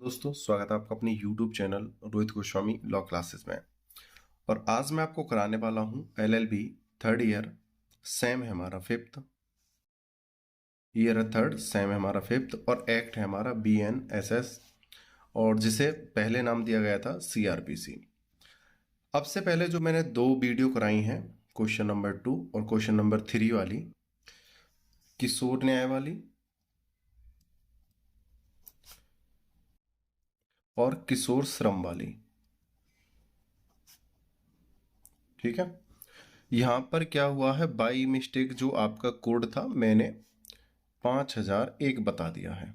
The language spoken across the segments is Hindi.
दोस्तों, स्वागत है आपका अपने YouTube channel Rohit Goswami law classes में। और आज मैं आपको कराने वाला हूँ LLB थर्ड ईयर, सेम है हमारा फिफ्थ ईयर है, थर्ड सेम है हमारा फिफ्थ, और एक्ट है हमारा BNSS, और जिसे पहले नाम दिया गया था CRPC। अब से पहले जो मैंने दो वीडियो कराई हैं, क्वेश्चन नंबर 2 और क्वेश्चन नंबर 3 वाली, किशोर न्याय वाली और किशोर श्रम वाली, ठीक है। यहाँ पर क्या हुआ है, बाई मिस्टेक जो आपका कोड था मैंने 5001 बता दिया है,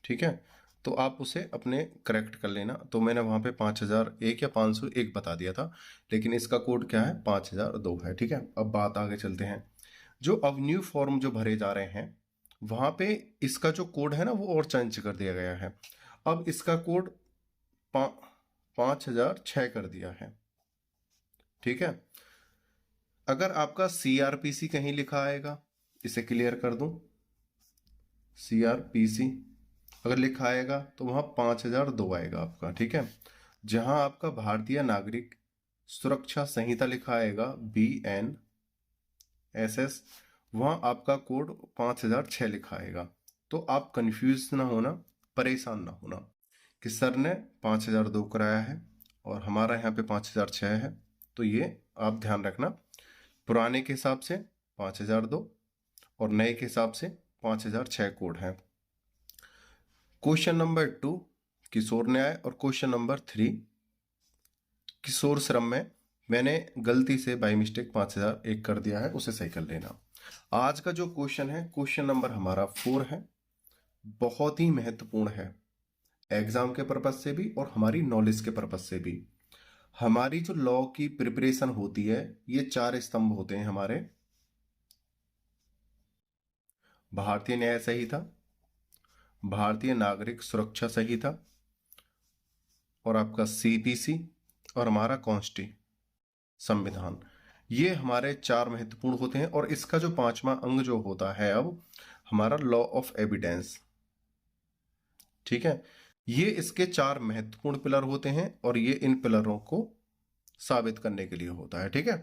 ठीक है। तो आप उसे अपने करेक्ट कर लेना। तो मैंने वहाँ पे 5001 या 501 बता दिया था, लेकिन इसका कोड क्या है, 5002 है, ठीक है। अब बात आगे चलते हैं। जो अब न्यू फॉर्म जो भरे जा रहे हैं, वहाँ पे इसका जो कोड है ना वो और चेंज कर दिया गया है। अब इसका कोड 5006 कर दिया है, ठीक है। अगर आपका CRPC कहीं लिखा आएगा, इसे क्लियर कर दूं, CRPC अगर लिखा आएगा तो वहां 5002 आएगा आपका, ठीक है। जहां आपका भारतीय नागरिक सुरक्षा संहिता लिखा आएगा BNSS, वहां आपका कोड 5006 लिखा आएगा। तो आप कंफ्यूज ना होना, परेशान ना होना कि सर ने 5002 कराया है और हमारा यहाँ पे 5006 है। तो ये आप ध्यान रखना, पुराने के हिसाब से 5002 और नए के हिसाब से 5006 कोड है। क्वेश्चन नंबर 2 किशोर न्याय और क्वेश्चन नंबर 3 किशोर श्रम में मैंने गलती से बाई मिस्टेक 5001 कर दिया है, उसे सही कर लेना। आज का जो क्वेश्चन है, क्वेश्चन नंबर हमारा 4 है, बहुत ही महत्वपूर्ण है एग्जाम के पर्पज से भी और हमारी नॉलेज के पर्पज से भी। हमारी जो लॉ की प्रिपरेशन होती है, ये 4 स्तंभ होते हैं हमारे। भारतीय न्याय संहिता, भारतीय नागरिक सुरक्षा संहिता, और आपका CPC, और हमारा संविधान। ये हमारे 4 महत्वपूर्ण होते हैं। और इसका जो 5वां अंग जो होता है अब हमारा लॉ ऑफ एविडेंस, ठीक है। ये इसके 4 महत्वपूर्ण पिलर होते हैं और ये इन पिलरों को साबित करने के लिए होता है, ठीक है।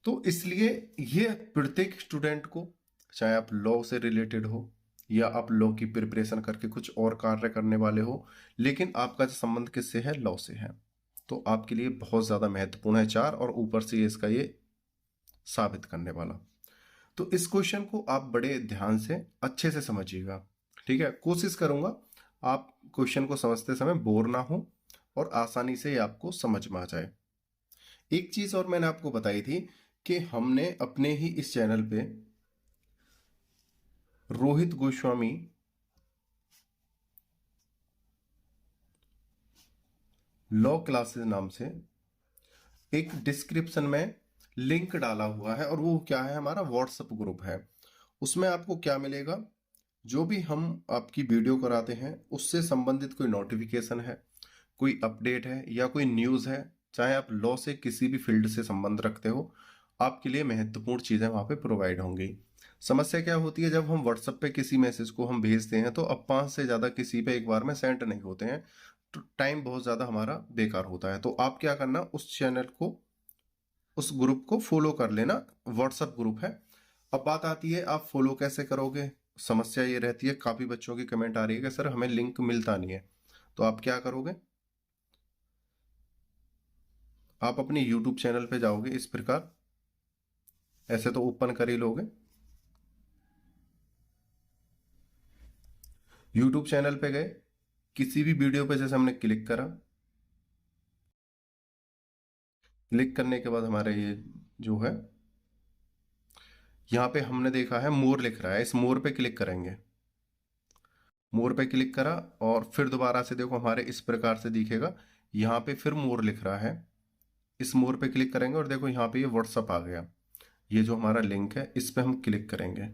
तो इसलिए ये प्रत्येक स्टूडेंट को, चाहे आप लॉ से रिलेटेड हो या आप लॉ की प्रिपरेशन करके कुछ और कार्य करने वाले हो, लेकिन आपका जो संबंध किससे है, लॉ से है, तो आपके लिए बहुत ज्यादा महत्वपूर्ण है 4, और ऊपर से इसका ये साबित करने वाला। तो इस क्वेश्चन को आप बड़े ध्यान से अच्छे से समझिएगा, ठीक है। कोशिश करूंगा आप क्वेश्चन को समझते समय बोर ना हो और आसानी से आपको समझ में आ जाए। एक चीज और मैंने आपको बताई थी कि हमने अपने ही इस चैनल पे रोहित गोस्वामी लॉ क्लासेस नाम से एक डिस्क्रिप्शन में लिंक डाला हुआ है, और वो क्या है, हमारा व्हाट्सएप ग्रुप है। उसमें आपको क्या मिलेगा, जो भी हम आपकी वीडियो कराते हैं उससे संबंधित कोई नोटिफिकेशन है, कोई अपडेट है या कोई न्यूज़ है, चाहे आप लॉ से किसी भी फील्ड से संबंध रखते हो, आपके लिए महत्वपूर्ण चीज़ें वहाँ पे प्रोवाइड होंगी। समस्या क्या होती है, जब हम व्हाट्सएप पे किसी मैसेज को हम भेजते हैं तो अब 5 से ज़्यादा किसी पे एक बार में सेंड नहीं होते हैं, तो टाइम बहुत ज़्यादा हमारा बेकार होता है। तो आप क्या करना, उस चैनल को, उस ग्रुप को फॉलो कर लेना, व्हाट्सएप ग्रुप है। अब बात आती है आप फॉलो कैसे करोगे। समस्या ये रहती है, काफ़ी बच्चों की कमेंट आ रही है कि सर हमें लिंक मिलता नहीं है। तो आप क्या करोगे, आप अपने YouTube चैनल पे जाओगे, इस प्रकार ऐसे तो ओपन कर ही लोगे। YouTube चैनल पे गए, किसी भी वीडियो पे जैसे हमने क्लिक करा, क्लिक करने के बाद हमारे ये जो है, यहाँ पे हमने देखा है मोर लिख रहा है, इस मोर पे क्लिक करेंगे। मोर पे क्लिक करा और फिर दोबारा से देखो हमारे इस प्रकार से दिखेगा, यहाँ पे फिर मोर लिख रहा है, इस मोर पे क्लिक करेंगे और देखो यहाँ पे ये व्हाट्सअप आ गया। ये जो हमारा लिंक है इस पे हम क्लिक करेंगे।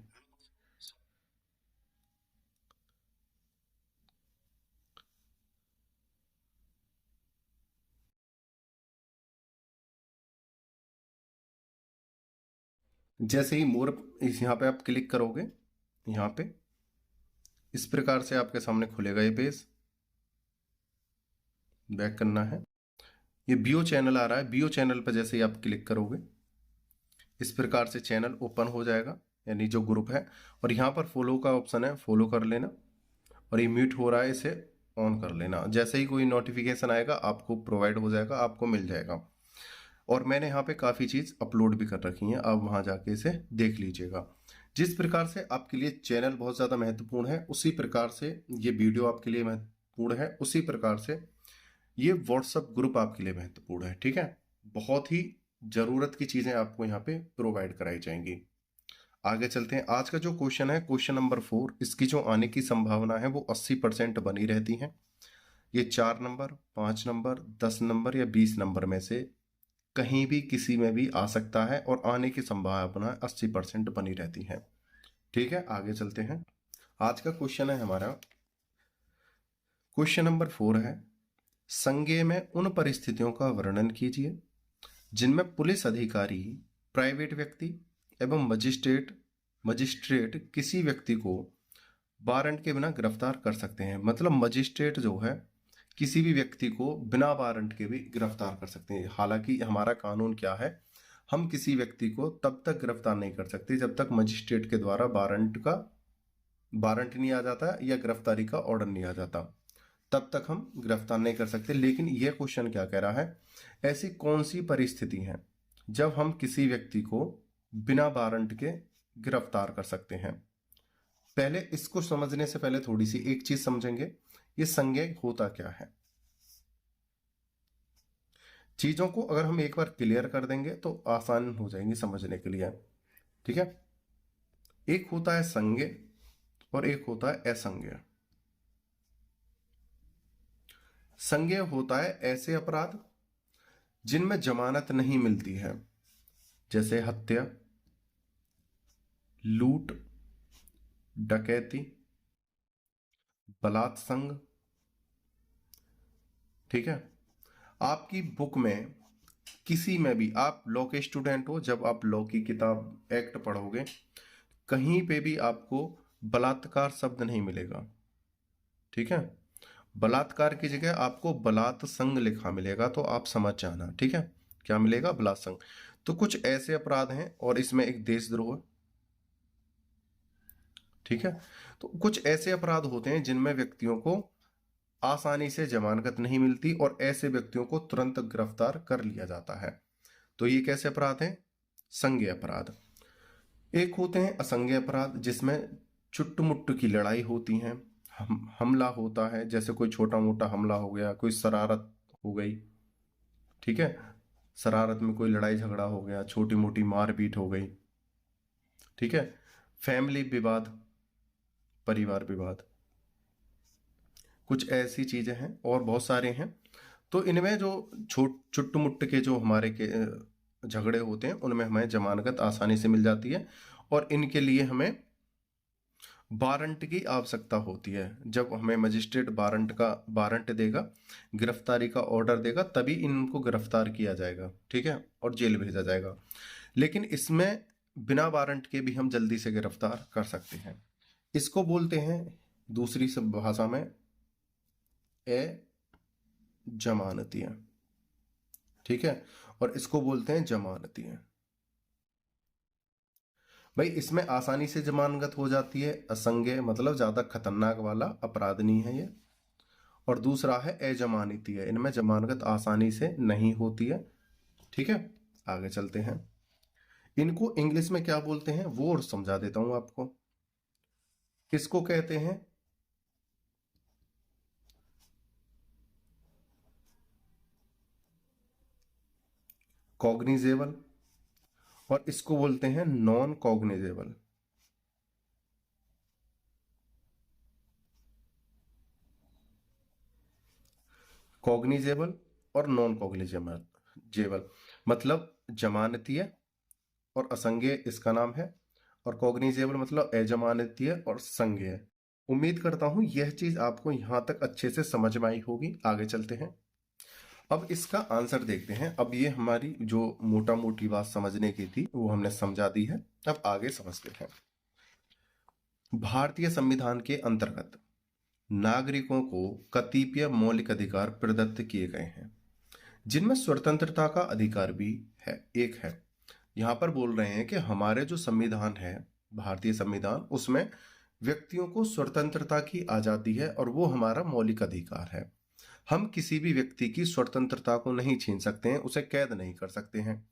जैसे ही मोर, इस यहाँ पे आप क्लिक करोगे, यहाँ पे इस प्रकार से आपके सामने खुलेगा ये पेज। बैक करना है, ये बीओ चैनल आ रहा है। बीओ चैनल पर जैसे ही आप क्लिक करोगे इस प्रकार से चैनल ओपन हो जाएगा, यानी जो ग्रुप है। और यहाँ पर फॉलो का ऑप्शन है, फॉलो कर लेना। और ये म्यूट हो रहा है, इसे ऑन कर लेना। जैसे ही कोई नोटिफिकेशन आएगा आपको प्रोवाइड हो जाएगा, आपको मिल जाएगा। और मैंने यहाँ पे काफ़ी चीज़ अपलोड भी कर रखी हैं, आप वहाँ जाके इसे देख लीजिएगा। जिस प्रकार से आपके लिए चैनल बहुत ज़्यादा महत्वपूर्ण है, उसी प्रकार से ये वीडियो आपके लिए महत्वपूर्ण है, उसी प्रकार से ये व्हाट्सएप ग्रुप आपके लिए महत्वपूर्ण है। ठीक है, बहुत ही ज़रूरत की चीज़ें आपको यहाँ पे प्रोवाइड कराई जाएंगी। आगे चलते हैं। आज का जो क्वेश्चन है, क्वेश्चन नंबर 4, इसकी जो आने की संभावना है वो 80% बनी रहती है। ये 4 नंबर, 5 नंबर, 10 नंबर या 20 नंबर में से कहीं भी किसी में भी आ सकता है, और आने की संभावना 80% बनी रहती है। ठीक है, आगे चलते हैं। आज का क्वेश्चन है हमारा, क्वेश्चन नंबर 4 है, संज्ञेय में उन परिस्थितियों का वर्णन कीजिए जिनमें पुलिस अधिकारी, प्राइवेट व्यक्ति एवं मजिस्ट्रेट किसी व्यक्ति को वारंट के बिना गिरफ्तार कर सकते हैं। मतलब मजिस्ट्रेट जो है किसी भी व्यक्ति को बिना वारंट के भी गिरफ्तार कर सकते हैं। हालांकि हमारा कानून क्या है, हम किसी व्यक्ति को तब तक गिरफ्तार नहीं कर सकते जब तक मजिस्ट्रेट के द्वारा वारंट नहीं आ जाता या गिरफ्तारी का ऑर्डर नहीं आ जाता, तब तक हम गिरफ्तार नहीं कर सकते। लेकिन यह क्वेश्चन क्या कह रहा है, ऐसी कौन सी परिस्थिति है जब हम किसी व्यक्ति को बिना वारंट के गिरफ्तार कर सकते हैं। पहले इसको समझने से पहले थोड़ी सी एक चीज समझेंगे, ये संज्ञेय होता क्या है। चीजों को अगर हम एक बार क्लियर कर देंगे तो आसान हो जाएंगी समझने के लिए। ठीक है, एक होता है संज्ञेय और एक होता है असंज्ञेय। संज्ञेय होता है ऐसे अपराध जिनमें जमानत नहीं मिलती है, जैसे हत्या, लूट, डकैती, बलात्संग। ठीक है, आपकी बुक में किसी में भी, आप लॉ के स्टूडेंट हो, जब आप लॉ की किताब एक्ट पढ़ोगे कहीं पे भी आपको बलात्कार शब्द नहीं मिलेगा। ठीक है, बलात्कार की जगह आपको बलात्संग लिखा मिलेगा, तो आप समझ जाना। ठीक है, क्या मिलेगा, बलात्संग। तो कुछ ऐसे अपराध हैं, और इसमें एक देशद्रोह है। ठीक है, तो कुछ ऐसे अपराध होते हैं जिनमें व्यक्तियों को आसानी से जमानत नहीं मिलती और ऐसे व्यक्तियों को तुरंत गिरफ्तार कर लिया जाता है। तो ये कैसे अपराध हैं, संज्ञेय अपराध। एक होते हैं असंज्ञेय अपराध, जिसमें चुट्टमुट्टू की लड़ाई होती है, हमला होता है, जैसे कोई छोटा मोटा हमला हो गया, कोई शरारत हो गई। ठीक है, शरारत में कोई लड़ाई झगड़ा हो गया, छोटी मोटी मारपीट हो गई। ठीक है, फैमिली विवाद, परिवार विवाद, कुछ ऐसी चीजें हैं और बहुत सारे हैं। तो इनमें जो चुट्टमुट्ट के जो हमारे के झगड़े होते हैं उनमें हमें जमानत आसानी से मिल जाती है, और इनके लिए हमें वारंट की आवश्यकता होती है। जब हमें मजिस्ट्रेट वारंट देगा, गिरफ्तारी का ऑर्डर देगा, तभी इनको गिरफ्तार किया जाएगा। ठीक है, और जेल भेजा जाएगा। लेकिन इसमें बिना वारंट के भी हम जल्दी से गिरफ्तार कर सकते हैं। इसको बोलते हैं दूसरी सब भाषा में जमानतियां। ठीक है, और इसको बोलते हैं जमानतियां। भाई इसमें आसानी से जमानत हो जाती है, असंज्ञेय मतलब ज्यादा खतरनाक वाला अपराध नहीं है ये। और दूसरा है अजमानती है, इनमें जमानत आसानी से नहीं होती है। ठीक है, आगे चलते हैं। इनको इंग्लिश में क्या बोलते हैं वो और समझा देता हूं आपको। इसको कहते हैं कॉग्निजेबल, और इसको बोलते हैं नॉन कॉग्निजेबल। कॉग्निजेबल और नॉन कॉग्निजेबल मतलब जमानतीय और असंज्ञेय इसका नाम है, और कॉग्निजेबल मतलब अजमानतीय और संज्ञेय। उम्मीद करता हूं यह चीज आपको यहां तक अच्छे से समझ में आई होगी। आगे चलते हैं, अब इसका आंसर देखते हैं। अब ये हमारी जो मोटा मोटी बात समझने की थी वो हमने समझा दी है, अब आगे समझते हैं। भारतीय संविधान के अंतर्गत नागरिकों को कतिपय मौलिक अधिकार प्रदत्त किए गए हैं, जिनमें स्वतंत्रता का अधिकार भी है। एक है, यहाँ पर बोल रहे हैं कि हमारे जो संविधान है, भारतीय संविधान, उसमें व्यक्तियों को स्वतंत्रता की आजादी है और वो हमारा मौलिक अधिकार है। हम किसी भी व्यक्ति की स्वतंत्रता को नहीं छीन सकते हैं, उसे कैद नहीं कर सकते हैं।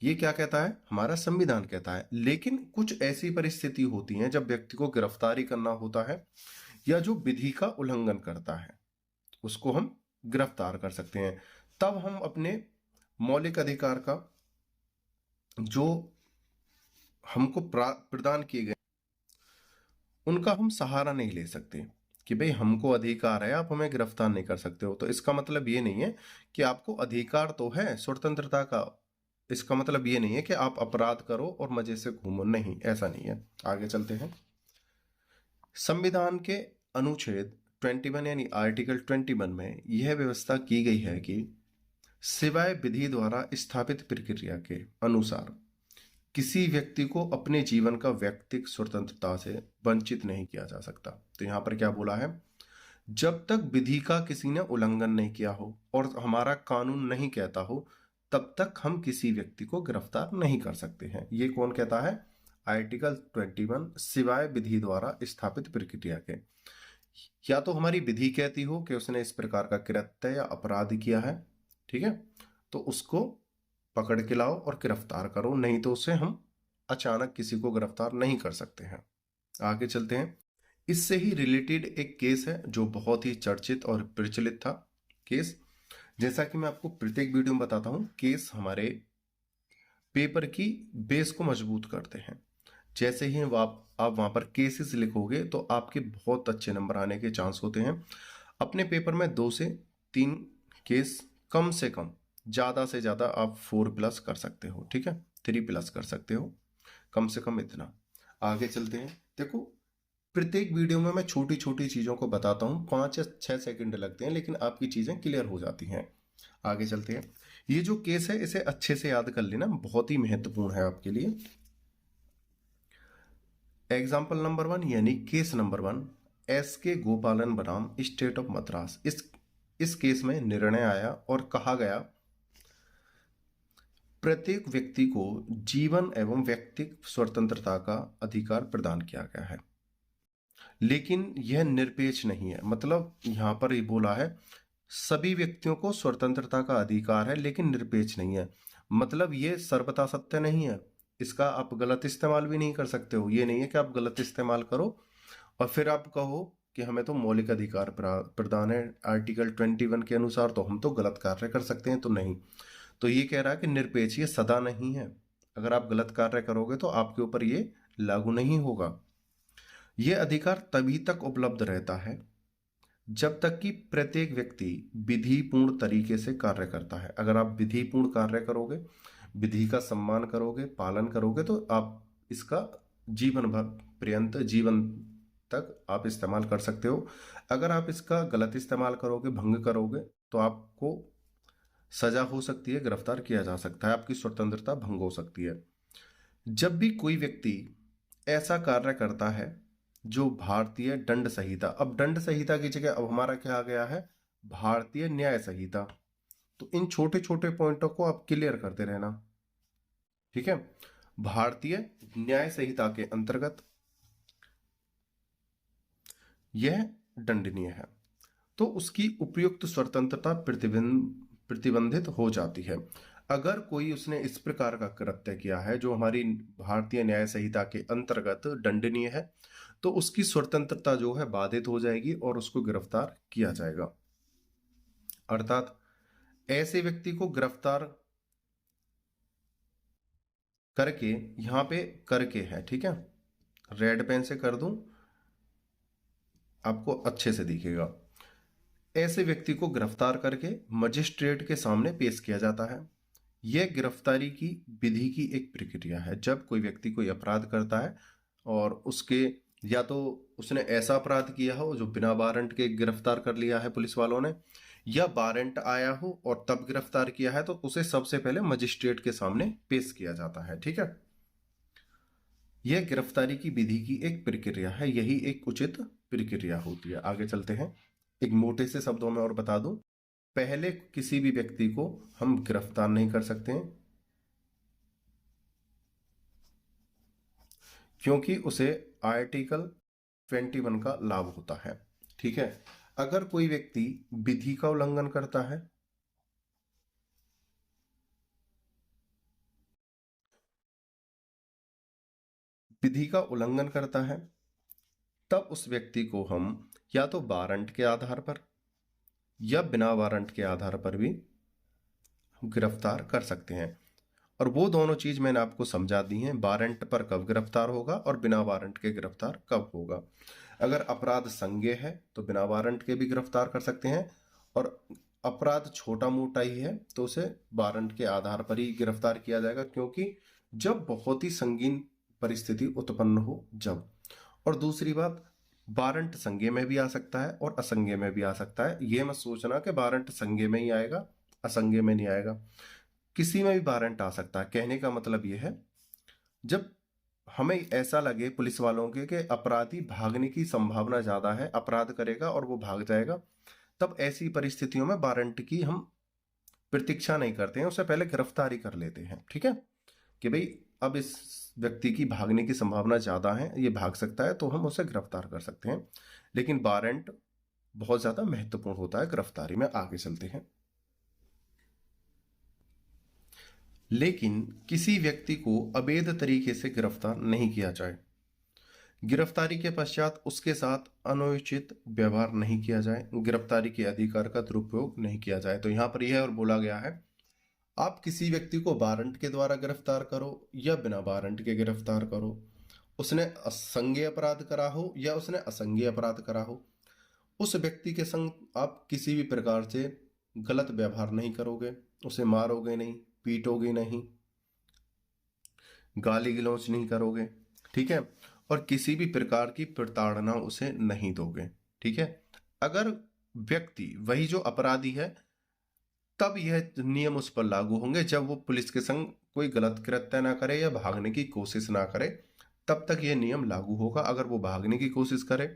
ये क्या कहता है? हमारा संविधान कहता है। लेकिन कुछ ऐसी परिस्थिति होती हैं जब व्यक्ति को गिरफ्तारी करना होता है या जो विधि का उल्लंघन करता है उसको हम गिरफ्तार कर सकते हैं। तब हम अपने मौलिक अधिकार का जो हमको प्रदान किए गए उनका हम सहारा नहीं ले सकते कि भाई हमको अधिकार है, आप हमें गिरफ्तार नहीं कर सकते हो। तो इसका मतलब ये नहीं है कि आपको अधिकार तो है स्वतंत्रता का, इसका मतलब ये नहीं है कि आप अपराध करो और मजे से घूमो, नहीं, ऐसा नहीं है। आगे चलते हैं। संविधान के अनुच्छेद 21 यानी आर्टिकल 21 में यह व्यवस्था की गई है कि सिवाय विधि द्वारा स्थापित प्रक्रिया के अनुसार किसी व्यक्ति को अपने जीवन का व्यक्तिगत स्वतंत्रता से वंचित नहीं किया जा सकता। तो यहाँ पर क्या बोला है? जब तक विधि का किसी ने उल्लंघन नहीं किया हो और हमारा कानून नहीं कहता हो, तब तक हम किसी व्यक्ति को गिरफ्तार नहीं कर सकते हैं। ये कौन कहता है? आर्टिकल 21, सिवाय विधि द्वारा स्थापित प्रक्रिया के। या तो हमारी विधि कहती हो कि उसने इस प्रकार का कृत्य या अपराध किया है, ठीक है, तो उसको पकड़ के लाओ और गिरफ्तार करो, नहीं तो उसे हम अचानक किसी को गिरफ्तार नहीं कर सकते हैं। आगे चलते हैं। इससे ही रिलेटेड एक केस है जो बहुत ही चर्चित और प्रचलित था केस। जैसा कि मैं आपको प्रत्येक वीडियो में बताता हूं, केस हमारे पेपर की बेस को मजबूत करते हैं। जैसे ही आप वहां पर केसेस लिखोगे तो आपके बहुत अच्छे नंबर आने के चांस होते हैं। अपने पेपर में 2 से 3 केस कम से कम, ज्यादा से ज्यादा आप 4+ कर सकते हो, ठीक है, 3+ कर सकते हो, कम से कम इतना। आगे चलते हैं। देखो, प्रत्येक वीडियो में मैं छोटी छोटी चीजों को बताता हूँ, 5 या 6 सेकंड लगते हैं, लेकिन आपकी चीजें क्लियर हो जाती हैं। आगे चलते हैं। ये जो केस है इसे अच्छे से याद कर लेना, बहुत ही महत्वपूर्ण है आपके लिए। एग्जाम्पल नंबर 1 यानी केस नंबर 1, SK गोपालन बनाम स्टेट ऑफ मद्रास। इस केस में निर्णय आया और कहा गया प्रत्येक व्यक्ति को जीवन एवं व्यक्तिगत स्वतंत्रता का अधिकार प्रदान किया गया है, लेकिन यह निरपेक्ष नहीं है। मतलब यहां पर ये बोला है सभी व्यक्तियों को स्वतंत्रता का अधिकार है लेकिन निरपेक्ष नहीं है। मतलब ये सर्वथा सत्य नहीं है, इसका आप गलत इस्तेमाल भी नहीं कर सकते हो। ये नहीं है कि आप गलत इस्तेमाल करो और फिर आप कहो कि हमें तो मौलिक अधिकार प्रदान है आर्टिकल 21 के अनुसार, तो हम तो गलत कार्य कर सकते हैं, तो नहीं। तो ये कह रहा है कि निरपेक्ष ये सदा नहीं है। अगर आप गलत कार्य करोगे तो आपके ऊपर ये लागू नहीं होगा। ये अधिकार तभी तक उपलब्ध रहता है जब तक कि प्रत्येक व्यक्ति विधिपूर्ण तरीके से कार्य करता है। अगर आप विधिपूर्ण कार्य करोगे, विधि का सम्मान करोगे, पालन करोगे, तो आप इसका जीवन भर पर्यंत, जीवन तक आप इस्तेमाल कर सकते हो। अगर आप इसका गलत इस्तेमाल करोगे, भंग करोगे, तो आपको सजा हो सकती है, गिरफ्तार किया जा सकता है, आपकी स्वतंत्रता भंग हो सकती है। जब भी कोई व्यक्ति ऐसा कार्य करता है जो भारतीय दंड संहिता, अब दंड संहिता की जगह अब हमारा क्या आ गया है? भारतीय न्याय संहिता। तो इन छोटे छोटे पॉइंटों को आप क्लियर करते रहना, ठीक है। भारतीय न्याय संहिता के अंतर्गत यह दंडनीय है, तो उसकी उपयुक्त स्वतंत्रता प्रतिबंधित हो जाती है। अगर कोई उसने इस प्रकार का कृत्य किया है जो हमारी भारतीय न्याय संहिता के अंतर्गत दंडनीय है, तो उसकी स्वतंत्रता जो है बाधित हो जाएगी और उसको गिरफ्तार किया जाएगा। अर्थात ऐसे व्यक्ति को गिरफ्तार करके, यहां पे करके है, ठीक है, रेड पेन से कर दूं, आपको अच्छे से दिखेगा। ऐसे व्यक्ति को गिरफ्तार करके मजिस्ट्रेट के सामने पेश किया जाता है। यह गिरफ्तारी की विधि की एक प्रक्रिया है। जब कोई व्यक्ति कोई अपराध करता है और उसके, या तो उसने ऐसा अपराध किया हो जो बिना वारंट के गिरफ्तार कर लिया है पुलिस वालों ने, या वारंट आया हो और तब गिरफ्तार किया है, तो उसे सबसे पहले मजिस्ट्रेट के सामने पेश किया जाता है, ठीक है। यह गिरफ्तारी की विधि की एक प्रक्रिया है, यही एक उचित प्रक्रिया होती है। आगे चलते हैं, एक मोटे से शब्दों में और बता दूं, पहले किसी भी व्यक्ति को हम गिरफ्तार नहीं कर सकते हैं क्योंकि उसे आर्टिकल 21 का लाभ होता है। ठीक है, अगर कोई व्यक्ति विधि का उल्लंघन करता है, विधि का उल्लंघन करता है, तब उस व्यक्ति को हम या तो वारंट के आधार पर या बिना वारंट के आधार पर भी गिरफ्तार कर सकते हैं। और वो दोनों चीज मैंने आपको समझा दी हैं, वारंट पर कब गिरफ्तार होगा और बिना वारंट के गिरफ्तार कब होगा। अगर अपराध संज्ञेय है तो बिना वारंट के भी गिरफ्तार कर सकते हैं, और अपराध छोटा मोटा ही है तो उसे वारंट के आधार पर ही गिरफ्तार किया जाएगा, क्योंकि जब बहुत ही संगीन परिस्थिति उत्पन्न हो जब। और दूसरी बात, वारंट संज्ञेय में भी आ सकता है और असंज्ञेय में भी आ सकता है। ये मत सोचना कि वारंट संज्ञेय में ही आएगा, असंज्ञेय में नहीं आएगा, किसी में भी वारंट आ सकता है। कहने का मतलब यह है, जब हमें ऐसा लगे पुलिस वालों के कि अपराधी भागने की संभावना ज्यादा है, अपराध करेगा और वो भाग जाएगा, तब ऐसी परिस्थितियों में वारंट की हम प्रतीक्षा नहीं करते हैं, उससे पहले गिरफ्तारी कर लेते हैं। ठीक है, कि भाई अब इस व्यक्ति की भागने की संभावना ज्यादा है, ये भाग सकता है, तो हम उसे गिरफ्तार कर सकते हैं। लेकिन वारंट बहुत ज्यादा महत्वपूर्ण होता है गिरफ्तारी में। आगे चलते हैं, लेकिन किसी व्यक्ति को अवैध तरीके से गिरफ्तार नहीं किया जाए, गिरफ्तारी के पश्चात उसके साथ अनुचित व्यवहार नहीं किया जाए, गिरफ्तारी के अधिकार का दुरुपयोग नहीं किया जाए। तो यहां पर यह और बोला गया है, आप किसी व्यक्ति को वारंट के द्वारा गिरफ्तार करो या बिना वारंट के गिरफ्तार करो, उसने असंज्ञेय अपराध करा हो या उसने असंज्ञेय अपराध करा हो, उस व्यक्ति के संग आप किसी भी प्रकार से गलत व्यवहार नहीं करोगे, उसे मारोगे नहीं, पीटोगे नहीं, गाली गलौज नहीं करोगे। ठीक है, और किसी भी प्रकार की प्रताड़ना उसे नहीं दोगे। ठीक है, अगर व्यक्ति वही जो अपराधी है, तब यह नियम उस पर लागू होंगे जब वो पुलिस के संग कोई गलत कृत्य ना करे या भागने की कोशिश ना करे, तब तक यह नियम लागू होगा। अगर वो भागने की कोशिश करे,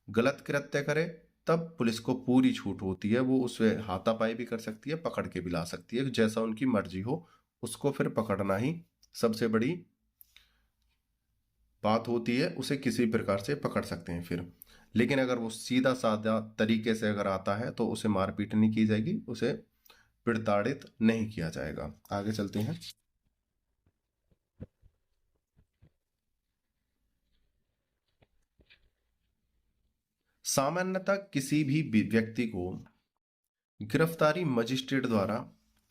गलत कृत्य करे, तब पुलिस को पूरी छूट होती है, वो उसे हाथापाई भी कर सकती है, पकड़ के भी ला सकती है, जैसा उनकी मर्जी हो। उसको फिर पकड़ना ही सबसे बड़ी बात होती है, उसे किसी प्रकार से पकड़ सकते हैं फिर। लेकिन अगर वो सीधा साधा तरीके से अगर आता है तो उसे मारपीट नहीं की जाएगी, उसे प्रताड़ित नहीं किया जाएगा। आगे चलते हैं, सामान्यतः किसी भी व्यक्ति को गिरफ्तारी मजिस्ट्रेट द्वारा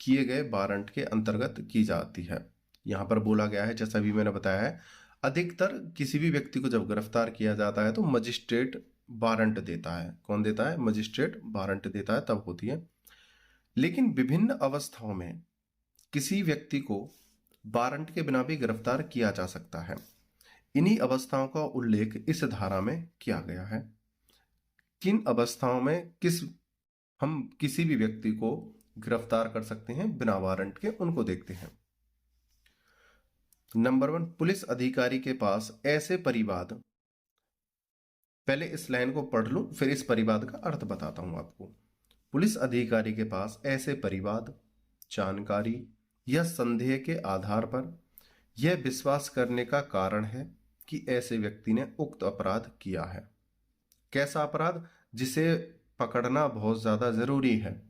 किए गए वारंट के अंतर्गत की जाती है। यहां पर बोला गया है, जैसा भी मैंने बताया है, अधिकतर किसी भी व्यक्ति को जब गिरफ्तार किया जाता है तो मजिस्ट्रेट वारंट देता है। कौन देता है? मजिस्ट्रेट वारंट देता है, तब होती है। लेकिन विभिन्न अवस्थाओं में किसी व्यक्ति को वारंट के बिना भी गिरफ्तार किया जा सकता है। इन्हीं अवस्थाओं का उल्लेख इस धारा में किया गया है। किन अवस्थाओं में हम किसी भी व्यक्ति को गिरफ्तार कर सकते हैं बिना वारंट के, उनको देखते हैं। नंबर 1, पुलिस अधिकारी के पास ऐसे परिवाद, पहले इस लाइन को पढ़ लूं फिर इस परिवाद का अर्थ बताता हूं आपको। पुलिस अधिकारी के पास ऐसे परिवाद, जानकारी या संदेह के आधार पर यह विश्वास करने का कारण है कि ऐसे व्यक्ति ने उक्त अपराध किया है। कैसा अपराध? जिसे पकड़ना बहुत ज्यादा जरूरी है,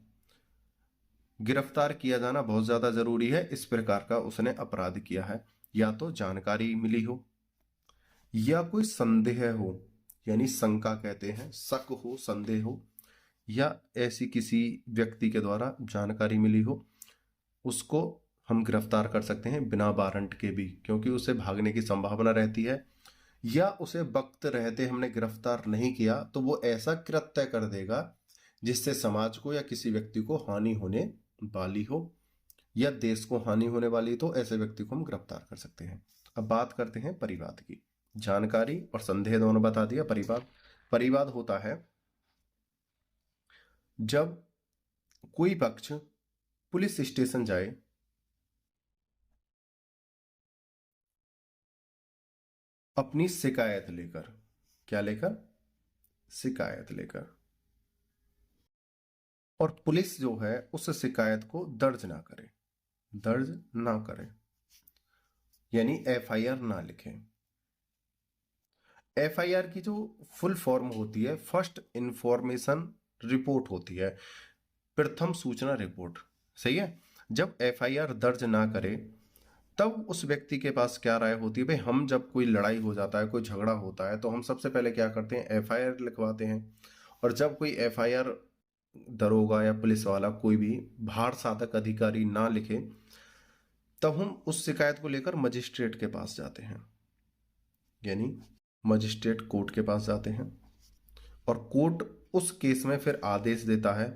गिरफ्तार किया जाना बहुत ज्यादा जरूरी है, इस प्रकार का उसने अपराध किया है। या तो जानकारी मिली हो, या कोई संदेह हो, यानी शंका कहते हैं, शक हो, संदेह हो, या ऐसी किसी व्यक्ति के द्वारा जानकारी मिली हो, उसको हम गिरफ्तार कर सकते हैं बिना वारंट के भी, क्योंकि उसे भागने की संभावना रहती है, या उसे वक्त रहते हमने गिरफ्तार नहीं किया तो वो ऐसा कृत्य कर देगा जिससे समाज को या किसी व्यक्ति को हानि होने वाली हो या देश को हानि होने वाली, तो ऐसे व्यक्ति को हम गिरफ्तार कर सकते हैं। अब बात करते हैं परिवाद की। जानकारी और संदेह दोनों बता दिया। परिवाद होता है जब कोई पक्ष पुलिस स्टेशन जाए अपनी शिकायत लेकर, क्या लेकर, शिकायत लेकर, और पुलिस जो है उस शिकायत को दर्ज ना करे, दर्ज ना करे, यानी एफआईआर ना लिखे। एफआईआर की जो फुल फॉर्म होती है फर्स्ट इंफॉर्मेशन रिपोर्ट होती है, प्रथम सूचना रिपोर्ट, सही है। जब एफआईआर दर्ज ना करे तब उस व्यक्ति के पास क्या राय होती है, भाई हम जब कोई लड़ाई हो जाता है, कोई झगड़ा होता है, तो हम सबसे पहले क्या करते हैं, एफआईआर लिखवाते हैं। और जब कोई एफआईआर दरोगा या पुलिस वाला कोई भी भार साधक अधिकारी ना लिखे, तब हम उस शिकायत को लेकर मजिस्ट्रेट के पास जाते हैं, यानी मजिस्ट्रेट कोर्ट के पास जाते हैं, और कोर्ट उस केस में फिर आदेश देता है,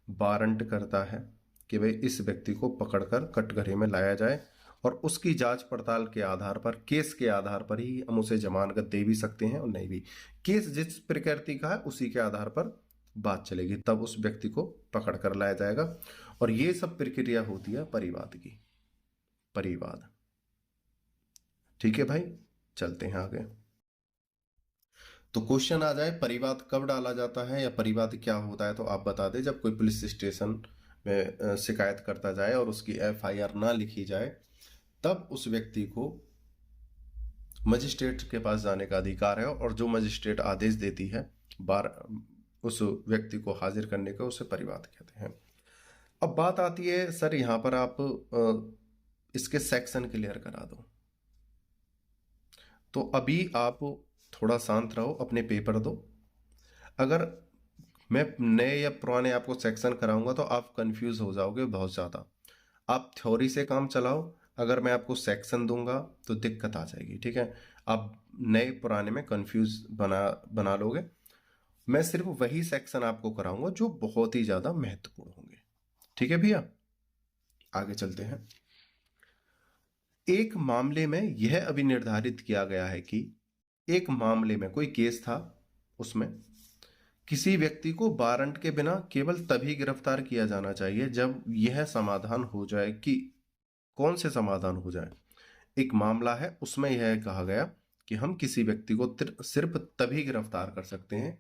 वारंट करता है कि भाई इस व्यक्ति को पकड़कर कटघरे में लाया जाए, और उसकी जांच पड़ताल के आधार पर, केस के आधार पर ही हम उसे जमानत दे भी सकते हैं और नहीं भी। केस जिस प्रकृति का है उसी के आधार पर बात चलेगी, तब उस व्यक्ति को पकड़ कर लाया जाएगा। और ये सब प्रक्रिया होती है परिवाद की, परिवाद। ठीक है भाई, चलते हैं आगे। तो क्वेश्चन आ जाए परिवाद कब डाला जाता है या परिवाद क्या होता है, तो आप बता दें जब कोई पुलिस स्टेशन में शिकायत करता जाए और उसकी एफआईआर ना लिखी जाए, तब उस व्यक्ति को मजिस्ट्रेट के पास जाने का अधिकार है, और जो मजिस्ट्रेट आदेश देती है बार उस व्यक्ति को हाजिर करने का, उसे परिवाद कहते हैं। अब बात आती है सर यहां पर आप इसके सेक्शन क्लियर करा दो, तो अभी आप थोड़ा शांत रहो, अपने पेपर दो। अगर मैं नए या पुराने आपको सेक्शन कराऊंगा तो आप कंफ्यूज हो जाओगे बहुत ज़्यादा। आप थ्योरी से काम चलाओ, अगर मैं आपको सेक्शन दूंगा तो दिक्कत आ जाएगी, ठीक है। आप नए पुराने में कंफ्यूज बना लोगे। मैं सिर्फ वही सेक्शन आपको कराऊंगा जो बहुत ही ज़्यादा महत्वपूर्ण होंगे, ठीक है भैया। आगे चलते हैं। एक मामले में यह अभी निर्धारित किया गया है कि एक मामले में कोई केस था, उसमें किसी व्यक्ति को वारंट के बिना केवल तभी गिरफ्तार किया जाना चाहिए जब यह समाधान हो जाए कि, कौन से समाधान हो जाए, एक मामला है उसमें यह कहा गया कि हम किसी व्यक्ति को सिर्फ तभी गिरफ्तार कर सकते हैं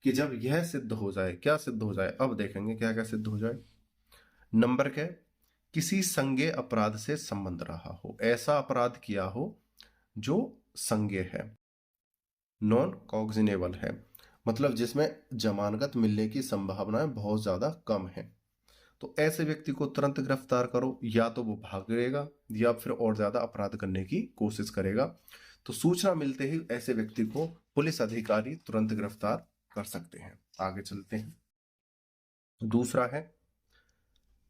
कि जब यह सिद्ध हो जाए, क्या सिद्ध हो जाए, अब देखेंगे क्या क्या सिद्ध हो जाए। नंबर क्या, किसी संज्ञेय अपराध से संबंध रहा हो, ऐसा अपराध किया हो जो संज्ञेय है, नॉन कॉग्निजेबल है, मतलब जिसमें जमानत मिलने की संभावनाएं बहुत ज्यादा कम है, तो ऐसे व्यक्ति को तुरंत गिरफ्तार करो, या तो वो भागेगा या फिर और ज्यादा अपराध करने की कोशिश करेगा। तो सूचना मिलते ही ऐसे व्यक्ति को पुलिस अधिकारी तुरंत गिरफ्तार कर सकते हैं। आगे चलते हैं। दूसरा है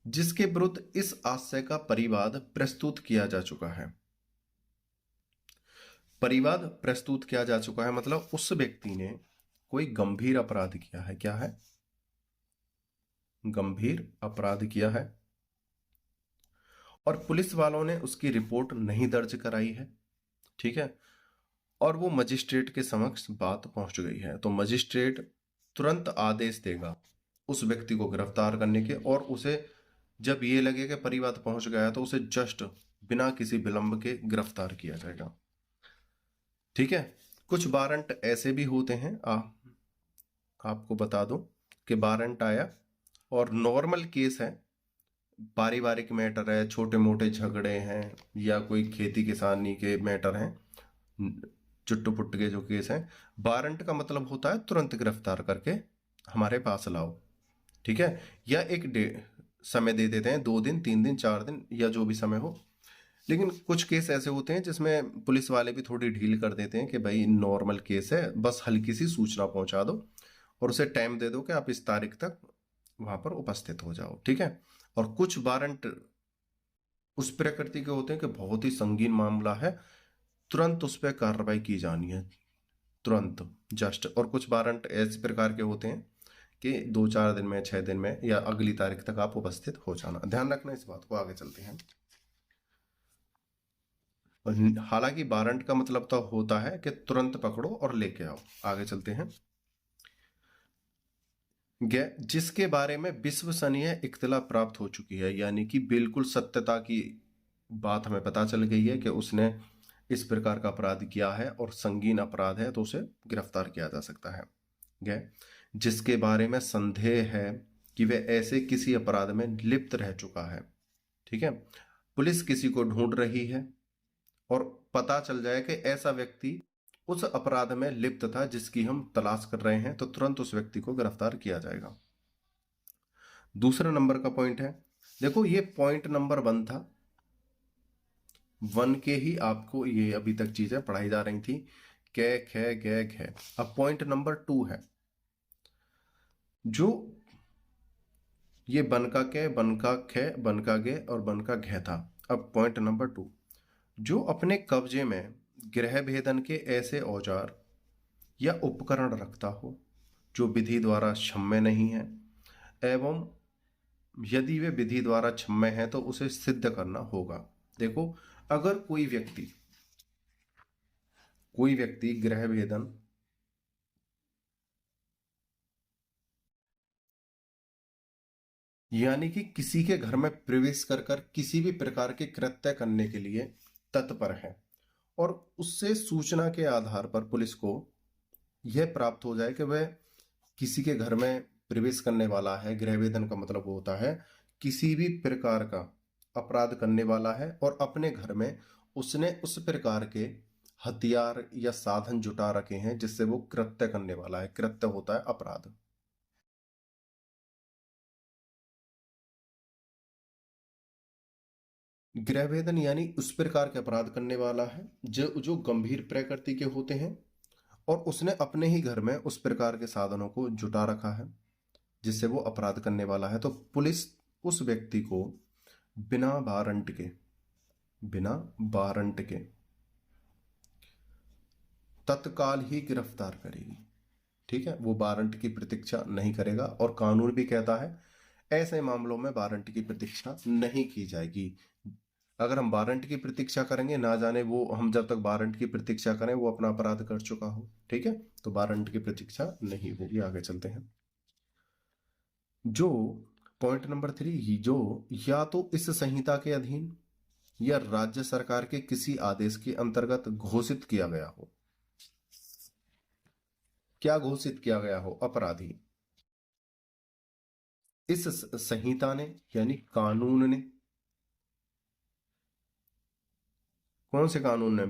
जिसके विरुद्ध इस आशय का परिवाद प्रस्तुत किया जा चुका है। परिवाद प्रस्तुत किया जा चुका है मतलब उस व्यक्ति ने कोई गंभीर अपराध किया है, क्या है, गंभीर अपराध किया है, और पुलिस वालों ने उसकी रिपोर्ट नहीं दर्ज कराई है, ठीक है, और वो मजिस्ट्रेट के समक्ष बात पहुंच गई है, तो मजिस्ट्रेट तुरंत आदेश देगा उस व्यक्ति को गिरफ्तार करने के, और उसे जब ये लगे कि परिवाद पहुंच गया तो उसे जस्ट बिना किसी विलंब के गिरफ्तार किया जाएगा, ठीक है। कुछ वारंट ऐसे भी होते हैं, आपको बता दूं कि वारंट आया और नॉर्मल केस है, पारिवारिक मैटर है, छोटे मोटे झगड़े हैं, या कोई खेती किसानी के मैटर हैं, चुट्टू पुट्ट के जो केस हैं, वारंट का मतलब होता है तुरंत गिरफ्तार करके हमारे पास लाओ, ठीक है। या एक समय दे देते हैं, 2 दिन 3 दिन 4 दिन या जो भी समय हो। लेकिन कुछ केस ऐसे होते हैं जिसमें पुलिस वाले भी थोड़ी ढील कर देते हैं कि भाई नॉर्मल केस है, बस हल्की सी सूचना पहुंचा दो और उसे टाइम दे दो कि आप इस तारीख तक वहां पर उपस्थित हो जाओ, ठीक है। और कुछ वारंट उस प्रकृति के होते हैं कि बहुत ही संगीन मामला है, तुरंत उस पर कार्रवाई की जानी है, तुरंत जस्ट। और कुछ वारंट ऐसे प्रकार के होते हैं कि 2-4 दिन में, 6 दिन में, या अगली तारीख तक आप उपस्थित हो जाना। ध्यान रखना इस बात को। आगे चलते हैं। हालांकि वारंट का मतलब तो होता है कि तुरंत पकड़ो और लेके आओ। आगे चलते हैं। जिसके बारे में विश्वसनीय इत्तला प्राप्त हो चुकी है, यानी कि बिल्कुल सत्यता की बात हमें पता चल गई है कि उसने इस प्रकार का अपराध किया है और संगीन अपराध है तो उसे गिरफ्तार किया जा सकता है। जिसके बारे में संदेह है कि वह ऐसे किसी अपराध में लिप्त रह चुका है। ठीक है, पुलिस किसी को ढूंढ रही है और पता चल जाए कि ऐसा व्यक्ति उस अपराध में लिप्त था जिसकी हम तलाश कर रहे हैं, तो तुरंत उस व्यक्ति को गिरफ्तार किया जाएगा। दूसरा नंबर का पॉइंट है, देखो ये पॉइंट नंबर 1 था, 1 के ही आपको ये अभी तक चीजें पढ़ाई जा रही थी, कै खे गे घे। अब पॉइंट नंबर 2 है, जो ये बन का कै, बन का खे, बन का गे और बन का घे था। अब पॉइंट नंबर 2, जो अपने कब्जे में गृह भेदन के ऐसे औजार या उपकरण रखता हो जो विधि द्वारा क्षम्य नहीं है, एवं यदि वे विधि द्वारा क्षम्य है तो उसे सिद्ध करना होगा। देखो, अगर कोई व्यक्ति गृह भेदन यानी कि किसी के घर में प्रवेश कर किसी भी प्रकार के कृत्य करने के लिए तत्पर है और उससे सूचना के आधार पर पुलिस को यह प्राप्त हो जाए कि वह किसी के घर में प्रवेश करने वाला है, गृहभेदन का मतलब होता है किसी भी प्रकार का अपराध करने वाला है और अपने घर में उसने उस प्रकार के हथियार या साधन जुटा रखे हैं जिससे वो कृत्य करने वाला है। कृत्य होता है अपराध। गृहभेदन यानी उस प्रकार के अपराध करने वाला है जो गंभीर प्रकृति के होते हैं और उसने अपने ही घर में उस प्रकार के साधनों को जुटा रखा है जिससे वो अपराध करने वाला है। तो पुलिस उस व्यक्ति को बिना वारंट के तत्काल ही गिरफ्तार करेगी। ठीक है, वो वारंट की प्रतीक्षा नहीं करेगा और कानून भी कहता है ऐसे मामलों में वारंट की प्रतीक्षा नहीं की जाएगी। अगर हम वारंट की प्रतीक्षा करेंगे, ना जाने वो हम जब तक वारंट की प्रतीक्षा करें वो अपना अपराध कर चुका हो। ठीक है, तो वारंट की प्रतीक्षा नहीं होगी। आगे चलते हैं। जो पॉइंट नंबर 3, जो या तो इस संहिता के अधीन या राज्य सरकार के किसी आदेश के अंतर्गत घोषित किया गया हो। क्या घोषित किया गया हो? अपराधी। इस संहिता ने यानी कानून ने, कौन से कानून ने?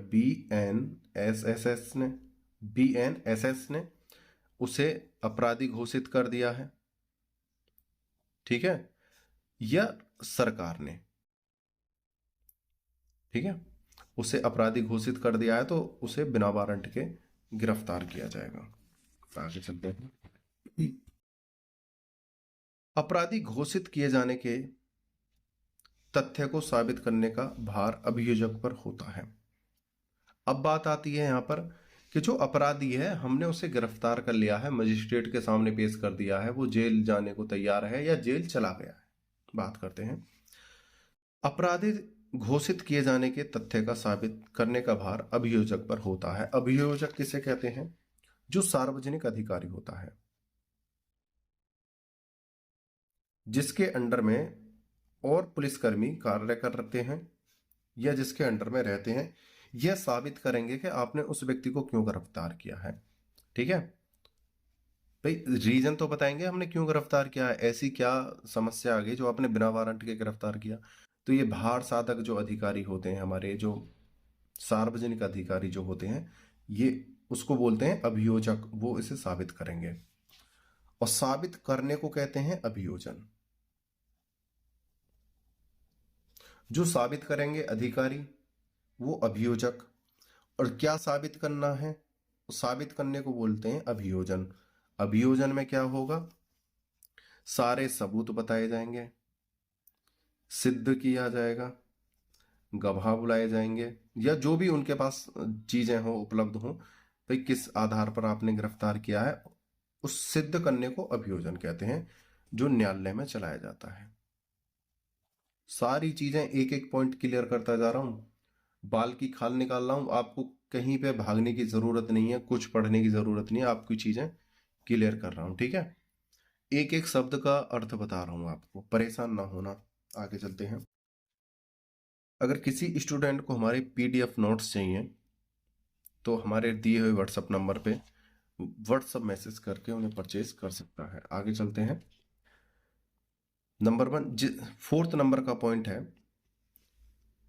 BNSS ने उसे अपराधी घोषित कर दिया है। ठीक है, या सरकार ने, ठीक है, उसे अपराधी घोषित कर दिया है तो उसे बिना वारंट के गिरफ्तार किया जाएगा। आगे चलते हैं। अपराधी घोषित किए जाने के तथ्य को साबित करने का भार अभियोजक पर होता है। अब बात आती है यहां पर कि जो अपराधी है हमने उसे गिरफ्तार कर लिया है, मजिस्ट्रेट के सामने पेश कर दिया है, वो जेल जाने को तैयार है या जेल चला गया है। बात करते हैं, अपराधी घोषित किए जाने के तथ्य का साबित करने का भार अभियोजक पर होता है। अभियोजक किसे कहते हैं? जो सार्वजनिक अधिकारी होता है, जिसके अंडर में और पुलिसकर्मी कार्य करते हैं या जिसके अंडर में रहते हैं, यह साबित करेंगे कि आपने उस व्यक्ति को क्यों गिरफ्तार किया है। ठीक है भाई, रीजन तो बताएंगे हमने क्यों गिरफ्तार किया है, ऐसी क्या समस्या आ गई जो आपने बिना वारंट के गिरफ्तार किया। तो ये भार साधक जो अधिकारी होते हैं, हमारे जो सार्वजनिक अधिकारी जो होते हैं, ये उसको बोलते हैं अभियोजक। वो इसे साबित करेंगे और साबित करने को कहते हैं अभियोजन। जो साबित करेंगे अधिकारी वो अभियोजक, और क्या साबित करना है, साबित करने को बोलते हैं अभियोजन। अभियोजन में क्या होगा? सारे सबूत बताए जाएंगे, सिद्ध किया जाएगा, गवाह बुलाए जाएंगे या जो भी उनके पास चीजें हो, उपलब्ध हो, भाई किस आधार पर आपने गिरफ्तार किया है, उस सिद्ध करने को अभियोजन कहते हैं, जो न्यायालय में चलाया जाता है। सारी चीजें एक एक पॉइंट क्लियर करता जा रहा हूं, बाल की खाल निकाल रहा हूं, आपको कहीं पे भागने की जरूरत नहीं है, कुछ पढ़ने की जरूरत नहीं है, आपकी चीजें क्लियर कर रहा हूं। ठीक है, एक एक शब्द का अर्थ बता रहा हूं आपको, परेशान ना होना। आगे चलते हैं। अगर किसी स्टूडेंट को हमारे PDF नोट्स चाहिए तो हमारे दिए हुए व्हाट्सएप नंबर पे व्हाट्सएप मैसेज करके उन्हें परचेज कर सकता है। आगे चलते हैं। नंबर 1, 4th नंबर का पॉइंट है,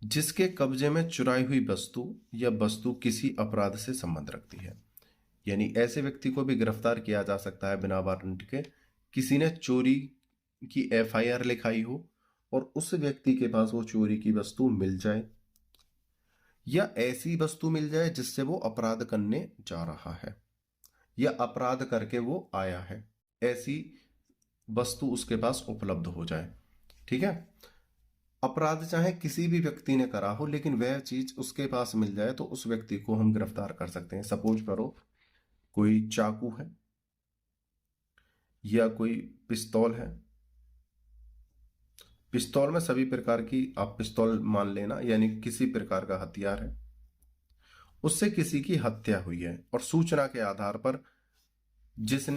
जिसके कब्जे में चुराई हुई वस्तु या वस्तु किसी अपराध से संबंध रखती है। यानी ऐसे व्यक्ति को भी गिरफ्तार किया जा सकता है बिना वारंट के। किसी ने चोरी की FIR लिखाई हो और उस व्यक्ति के पास वो चोरी की वस्तु मिल जाए, या ऐसी वस्तु मिल जाए जिससे वो अपराध करने जा रहा है या अपराध करके वो आया है, ऐसी वस्तु उसके पास उपलब्ध हो जाए। ठीक है, अपराध चाहे किसी भी व्यक्ति ने करा हो लेकिन वह चीज उसके पास मिल जाए तो उस व्यक्ति को हम गिरफ्तार कर सकते हैं। सपोज करो कोई चाकू है या कोई पिस्तौल है। पिस्तौल में सभी प्रकार की आप पिस्तौल मान लेना, यानी किसी प्रकार का हथियार है, उससे किसी की हत्या हुई है और सूचना के आधार पर जिस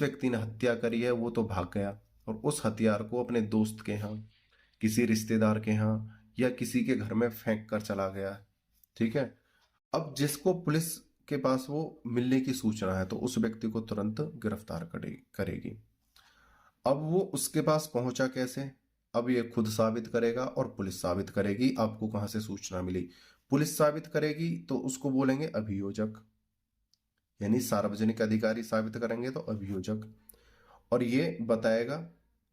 व्यक्ति ने हत्या करी है वो तो भाग गया और उस हथियार को अपने दोस्त के यहाँ, किसी रिश्तेदार के यहाँ या किसी के घर में फेंक कर चला गया। ठीक है, अब जिसको पुलिस के पास वो मिलने की सूचना है तो उस व्यक्ति को तुरंत गिरफ्तार करेगी। अब वो उसके पास पहुंचा कैसे, अब ये खुद साबित करेगा और पुलिस साबित करेगी आपको कहां से सूचना मिली। पुलिस साबित करेगी तो उसको बोलेंगे अभियोजक, यानी सार्वजनिक अधिकारी साबित करेंगे तो अभियोजक, और ये बताएगा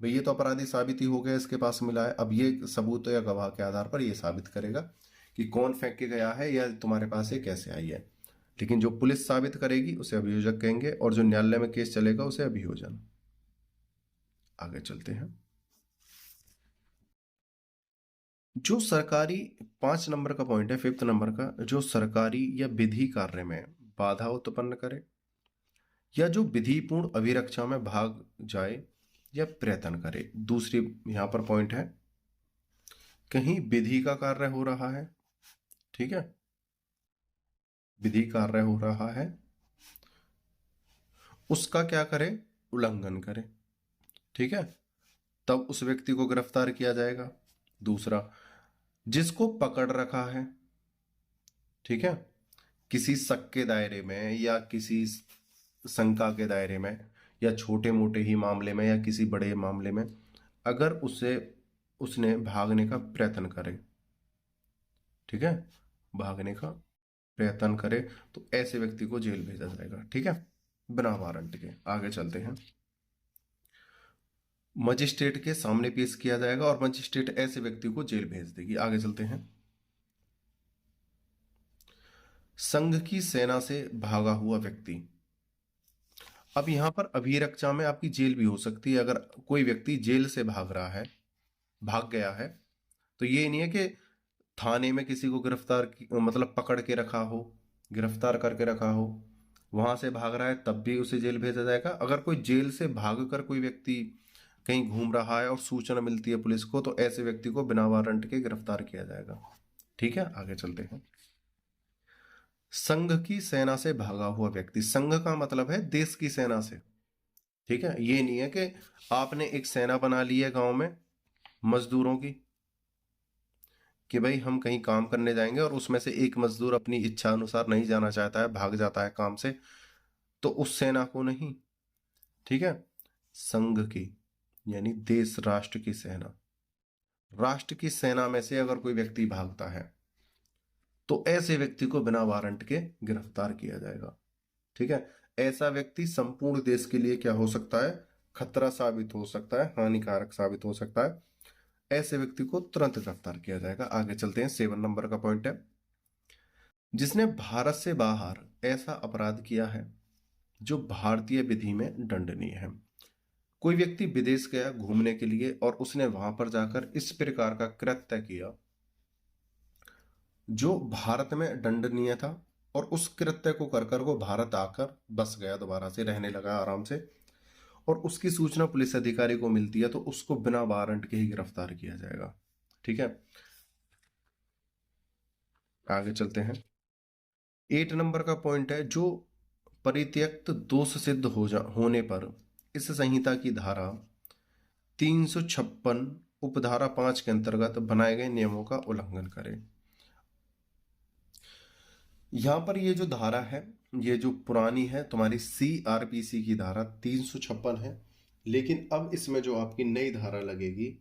भाई ये तो अपराधी साबित ही हो गया, इसके पास मिला है। अब ये सबूत या गवाह के आधार पर ये साबित करेगा कि कौन फेंक के गया है या तुम्हारे पास ये कैसे आई है। लेकिन जो पुलिस साबित करेगी उसे अभियोजक कहेंगे और जो न्यायालय में केस चलेगा उसे अभियोजन। आगे चलते हैं। जो सरकारी 5 नंबर का पॉइंट है, 5th नंबर का, जो सरकारी या विधि कार्य में बाधा उत्पन्न करे या जो विधिपूर्ण अभिरक्षा में भाग जाए या प्रयत्न करे। दूसरी यहां पर पॉइंट है, कहीं विधि का कार्य हो रहा है, ठीक है, विधि कार्य हो रहा है, उसका क्या करे, उल्लंघन करे। ठीक है, तब उस व्यक्ति को गिरफ्तार किया जाएगा। दूसरा, जिसको पकड़ रखा है, ठीक है, किसी शक के दायरे में या किसी शंका के दायरे में या छोटे मोटे ही मामले में या किसी बड़े मामले में, अगर उसने भागने का प्रयत्न करे, ठीक है, भागने का प्रयत्न करे तो ऐसे व्यक्ति को जेल भेजा जाएगा। ठीक है, बिना वारंट के। आगे चलते हैं। मजिस्ट्रेट के सामने पेश किया जाएगा और मजिस्ट्रेट ऐसे व्यक्ति को जेल भेज देगी। आगे चलते हैं। संघ की सेना से भागा हुआ व्यक्ति, अब यहां पर अभिरक्षा में आपकी जेल भी हो सकती है। अगर कोई व्यक्ति जेल से भाग रहा है, भाग गया है, तो ये नहीं है कि थाने में किसी को मतलब पकड़ के रखा हो, गिरफ्तार करके रखा हो, वहां से भाग रहा है तब भी उसे जेल भेजा जाएगा। अगर कोई जेल से भागकर कोई व्यक्ति कहीं घूम रहा है और सूचना मिलती है पुलिस को तो ऐसे व्यक्ति को बिना वारंट के गिरफ्तार किया जाएगा। ठीक है, आगे चलते हैं। संघ की सेना से भागा हुआ व्यक्ति, संघ का मतलब है देश की सेना से। ठीक है, ये नहीं है कि आपने एक सेना बना ली है गांव में मजदूरों की कि भाई हम कहीं काम करने जाएंगे और उसमें से एक मजदूर अपनी इच्छा अनुसार नहीं जाना चाहता है, भाग जाता है काम से, तो उस सेना को नहीं। ठीक है, संघ की यानी देश राष्ट्र की सेना, राष्ट्र की सेना में से अगर कोई व्यक्ति भागता है तो ऐसे व्यक्ति को बिना वारंट के गिरफ्तार किया जाएगा। ठीक है, ऐसा व्यक्ति संपूर्ण देश के लिए क्या हो सकता है, खतरा साबित हो सकता है, हानिकारक साबित हो सकता है। ऐसे व्यक्ति को तुरंत गिरफ्तार किया जाएगा। आगे चलते हैं। 7 नंबर का पॉइंट है, जिसने भारत से बाहर ऐसा अपराध किया है जो भारतीय विधि में दंडनीय है। कोई व्यक्ति विदेश गया घूमने के लिए और उसने वहां पर जाकर इस प्रकार का कृत्य किया जो भारत में दंडनीय था और उस कृत्य को कर वो भारत आकर बस गया, दोबारा से रहने लगा आराम से, और उसकी सूचना पुलिस अधिकारी को मिलती है तो उसको बिना वारंट के ही गिरफ्तार किया जाएगा। ठीक है, आगे चलते हैं। 8 नंबर का पॉइंट है, जो परित्यक्त दोष सिद्ध होने पर इस संहिता की धारा 356 उपधारा 5 के अंतर्गत बनाए गए नियमों का उल्लंघन करे। यहां पर ये जो धारा है, ये जो पुरानी है तुम्हारी CRPC की धारा 356 है, लेकिन अब इसमें जो आपकी नई धारा लगेगी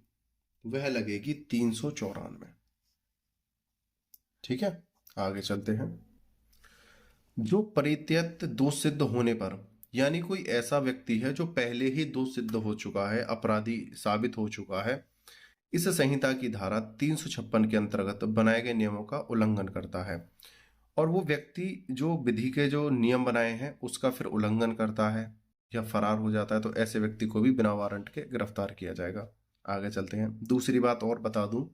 वह लगेगी 394। ठीक है, आगे चलते हैं। जो परित्यक्त दोष सिद्ध होने पर, यानी कोई ऐसा व्यक्ति है जो पहले ही दोष सिद्ध हो चुका है, अपराधी साबित हो चुका है, इस संहिता की धारा 356 के अंतर्गत बनाए गए नियमों का उल्लंघन करता है, और वो व्यक्ति जो विधि के जो नियम बनाए हैं उसका फिर उल्लंघन करता है या फरार हो जाता है, तो ऐसे व्यक्ति को भी बिना वारंट के गिरफ्तार किया जाएगा। आगे चलते हैं। दूसरी बात और बता दूं,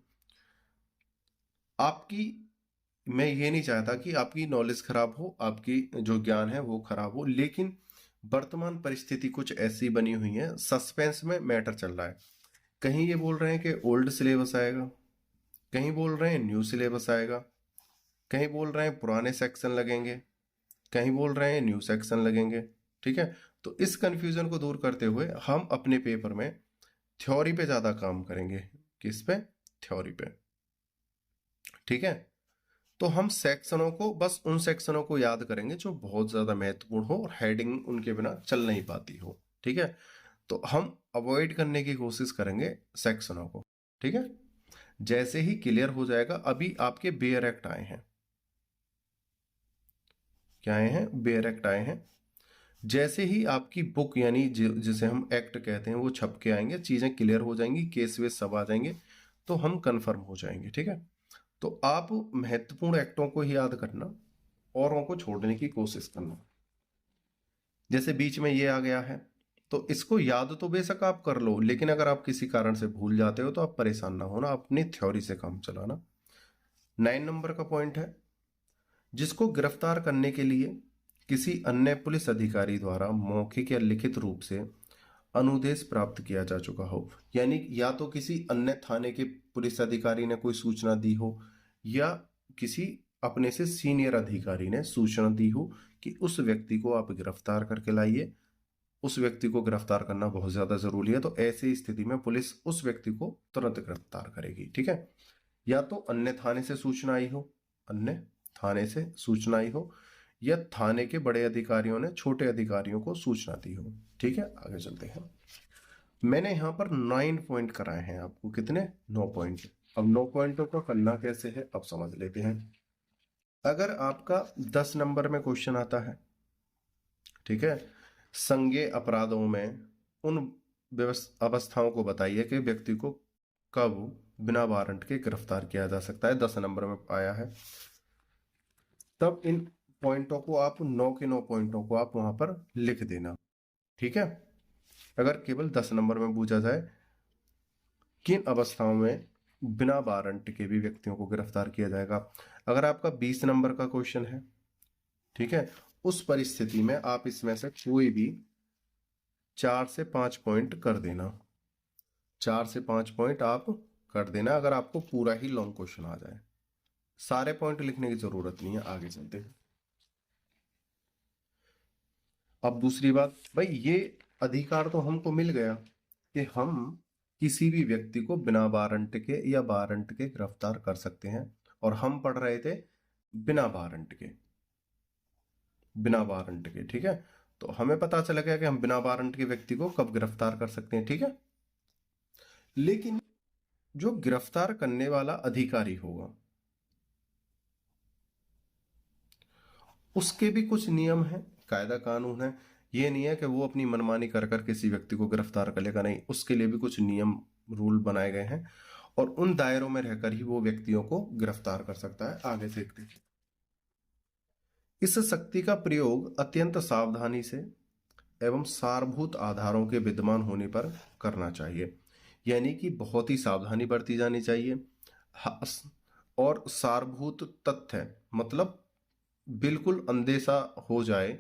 मैं ये नहीं चाहता कि आपकी नॉलेज खराब हो, आपकी जो ज्ञान है वो खराब हो, लेकिन वर्तमान परिस्थिति कुछ ऐसी बनी हुई है, सस्पेंस में मैटर चल रहा है। कहीं ये बोल रहे हैं कि ओल्ड सिलेबस आएगा, कहीं बोल रहे हैं न्यू सिलेबस आएगा, कहीं बोल रहे हैं पुराने सेक्शन लगेंगे, कहीं बोल रहे हैं न्यू सेक्शन लगेंगे। ठीक है, तो इस कंफ्यूजन को दूर करते हुए हम अपने पेपर में थ्योरी पे ज्यादा काम करेंगे। किस पे? थ्योरी पे। ठीक है, तो हम सेक्शनों को, बस उन सेक्शनों को याद करेंगे जो बहुत ज्यादा महत्वपूर्ण हो और हेडिंग उनके बिना चल नहीं पाती हो। ठीक है, तो हम अवॉइड करने की कोशिश करेंगे सेक्शनों को। ठीक है, जैसे ही क्लियर हो जाएगा, अभी आपके बेयर एक्ट आए हैं। क्या आए हैं? बेयर एक्ट आए हैं। जैसे ही आपकी बुक, यानी जिसे हम एक्ट कहते हैं, वो छप के आएंगे, चीजें क्लियर हो जाएंगी, केस वेस सब आ जाएंगे, तो हम कंफर्म हो जाएंगे। ठीक है, तो आप महत्वपूर्ण एक्टों को ही याद करना, औरों को छोड़ने की कोशिश करना। जैसे बीच में ये आ गया है, तो इसको याद तो बेशक आप कर लो, लेकिन अगर आप किसी कारण से भूल जाते हो तो आप परेशान ना होना, अपनी थ्योरी से काम चलाना। 9 नंबर का पॉइंट है, जिसको गिरफ्तार करने के लिए किसी अन्य पुलिस अधिकारी द्वारा मौखिक या लिखित रूप से अनुदेश प्राप्त किया जा चुका हो, यानी या तो किसी अन्य थाने के पुलिस अधिकारी ने कोई सूचना दी हो, या किसी अपने से सीनियर अधिकारी ने सूचना दी हो कि उस व्यक्ति को आप गिरफ्तार करके लाइए, उस व्यक्ति को गिरफ्तार करना बहुत ज्यादा जरूरी है, तो ऐसी स्थिति में पुलिस उस व्यक्ति को तुरंत गिरफ्तार करेगी। ठीक है, या तो अन्य थाने से सूचना आई हो, अन्य थाने से सूचना आई हो, या थाने के बड़े अधिकारियों ने छोटे अधिकारियों को सूचना दी हो। ठीक है, आगे चलते हैं। मैंने यहां पर 9 पॉइंट कराए हैं आपको। कितने? 9 पॉइंट। अब 9 पॉइंटों को करना कैसे है अब समझ लेते हैं। अगर आपका 10 नंबर में क्वेश्चन आता है, ठीक है, संज्ञेय अपराधों में उन अवस्थाओं को बताइए कि व्यक्ति को कब बिना वारंट के गिरफ्तार किया जा सकता है, 10 नंबर में आया है, तब इन पॉइंटों को आप 9 के 9 पॉइंटों को आप वहां पर लिख देना। ठीक है, अगर केवल 10 नंबर में पूछा जाए किन अवस्थाओं में बिना वारंट के भी व्यक्तियों को गिरफ्तार किया जाएगा, अगर आपका 20 नंबर का क्वेश्चन है, ठीक है, उस परिस्थिति में आप इसमें से कोई भी 4 से 5 पॉइंट कर देना। 4 से 5 पॉइंट आप कर देना, अगर आपको पूरा ही लॉन्ग क्वेश्चन आ जाए। सारे पॉइंट लिखने की जरूरत नहीं है। आगे चलते हैं। अब दूसरी बात, भाई ये अधिकार तो हमको मिल गया कि हम किसी भी व्यक्ति को बिना वारंट के या वारंट के गिरफ्तार कर सकते हैं, और हम पढ़ रहे थे बिना वारंट के, बिना वारंट के। ठीक है, तो हमें पता चला गया कि हम बिना वारंट के व्यक्ति को कब गिरफ्तार कर सकते हैं। ठीक है, लेकिन जो गिरफ्तार करने वाला अधिकारी होगा उसके भी कुछ नियम हैं, कायदा कानून है। ये नहीं है कि वो अपनी मनमानी कर कर किसी व्यक्ति को गिरफ्तार कर लेगा, नहीं, उसके लिए भी कुछ नियम रूल बनाए गए हैं, और उन दायरों में रहकर ही वो व्यक्तियों को गिरफ्तार कर सकता है। आगे देखते हैं। इस शक्ति का प्रयोग अत्यंत सावधानी से एवं सारभूत आधारों के विद्यमान होने पर करना चाहिए, यानी कि बहुत ही सावधानी बरती जानी चाहिए, और सारभूत तथ्य मतलब बिल्कुल अंदेशा हो जाए,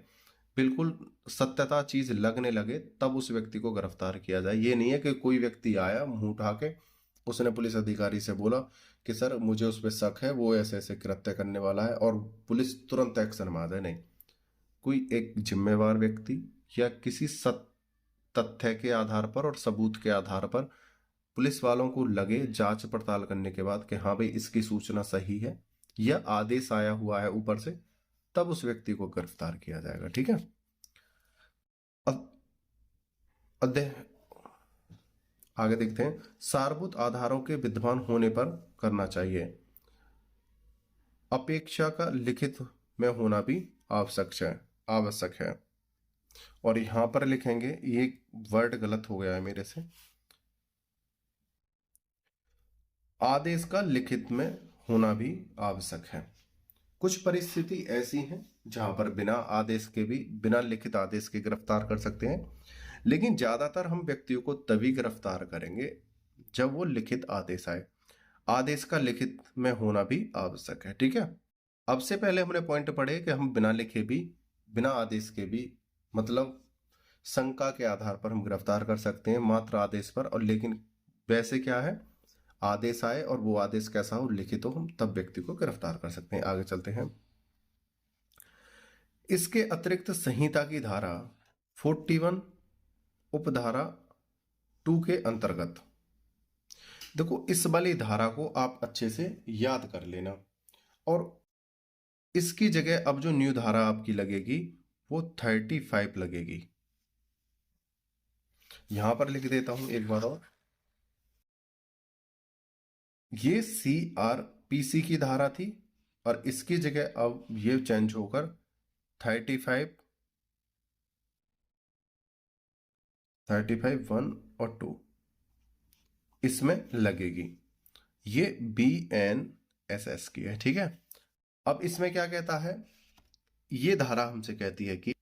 बिल्कुल सत्यता चीज लगने लगे, तब उस व्यक्ति को गिरफ्तार किया जाए। ये नहीं है कि कोई व्यक्ति आया मुंह उठा के, उसने पुलिस अधिकारी से बोला कि सर मुझे उस पर शक है, वो ऐसे ऐसे कृत्य करने वाला है, और पुलिस तुरंत एक्शन में आ जाए। नहीं, कोई एक जिम्मेवार व्यक्ति या किसी तथ्य के आधार पर और सबूत के आधार पर पुलिस वालों को लगे जांच पड़ताल करने के बाद कि हाँ भाई इसकी सूचना सही है या आदेश आया हुआ है ऊपर से, तब उस व्यक्ति को गिरफ्तार किया जाएगा। ठीक है। अध्याय आगे देखते हैं। सारभूत आधारों के विद्यमान होने पर करना चाहिए। अपेक्षा का लिखित में होना भी आवश्यक है। और यहां पर लिखेंगे, ये वर्ड गलत हो गया है मेरे से, आदेश का लिखित में होना भी आवश्यक है। कुछ परिस्थिति ऐसी हैं जहां पर बिना लिखित आदेश के गिरफ्तार कर सकते हैं, लेकिन ज्यादातर हम व्यक्तियों को तभी गिरफ्तार करेंगे जब वो लिखित आदेश आए। आदेश का लिखित में होना भी आवश्यक है। ठीक है। अब से पहले हमने पॉइंट पढ़े कि हम बिना लिखे भी, बिना आदेश के भी, मतलब शंका के आधार पर हम गिरफ्तार कर सकते हैं मात्र आदेश पर। और लेकिन वैसे क्या है, आदेश आए और वो आदेश कैसा हो, लिखित हो, हम तब व्यक्ति को गिरफ्तार कर सकते हैं। आगे चलते हैं। इसके अतिरिक्त संहिता की धारा 41 उपधारा 2 के अंतर्गत, देखो इस वाली धारा को आप अच्छे से याद कर लेना, और इसकी जगह अब जो न्यू धारा आपकी लगेगी वो 35 लगेगी। यहां पर लिख देता हूं एक बार और, ये CRPC की धारा थी और इसकी जगह अब ये चेंज होकर 35 1 और 2 इसमें लगेगी। ये BNSS की है। ठीक है। अब इसमें क्या कहता है, ये धारा हमसे कहती है कि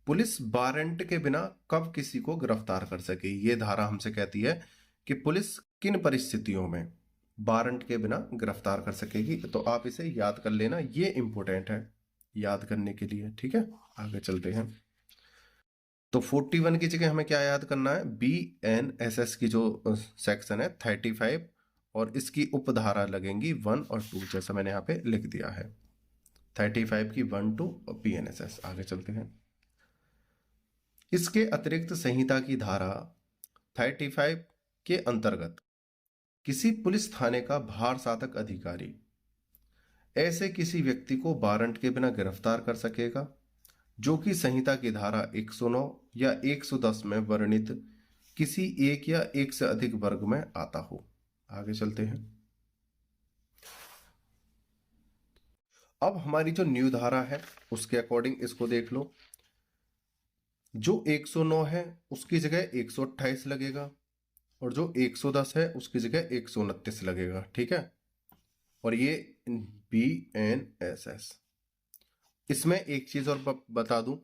पुलिस वारंट के बिना कब किसी को गिरफ्तार कर सके। ये धारा हमसे कहती है कि पुलिस किन परिस्थितियों में वारंट के बिना गिरफ्तार कर सकेगी। तो आप इसे याद कर लेना, ये इंपॉर्टेंट है याद करने के लिए। ठीक है। आगे चलते हैं। तो 41 की जगह हमें क्या याद करना है, BNSS की जो सेक्शन है 35, और इसकी उपधारा लगेंगी 1 और 2, जैसा मैंने यहाँ पे लिख दिया है। 35 की 1, 2 और BNSS। आगे चलते हैं। इसके अतिरिक्त संहिता की धारा 35 के अंतर्गत किसी पुलिस थाने का भार साधक अधिकारी ऐसे किसी व्यक्ति को वारंट के बिना गिरफ्तार कर सकेगा जो कि संहिता की धारा 109 या 110 में वर्णित किसी एक या एक से अधिक वर्ग में आता हो। आगे चलते हैं। अब हमारी जो न्यू धारा है उसके अकॉर्डिंग इसको देख लो। जो 109 है उसकी जगह 128 लगेगा, और जो 110 है उसकी जगह 129 लगेगा। ठीक है। और ये BNSS। इसमें एक चीज और बता दूं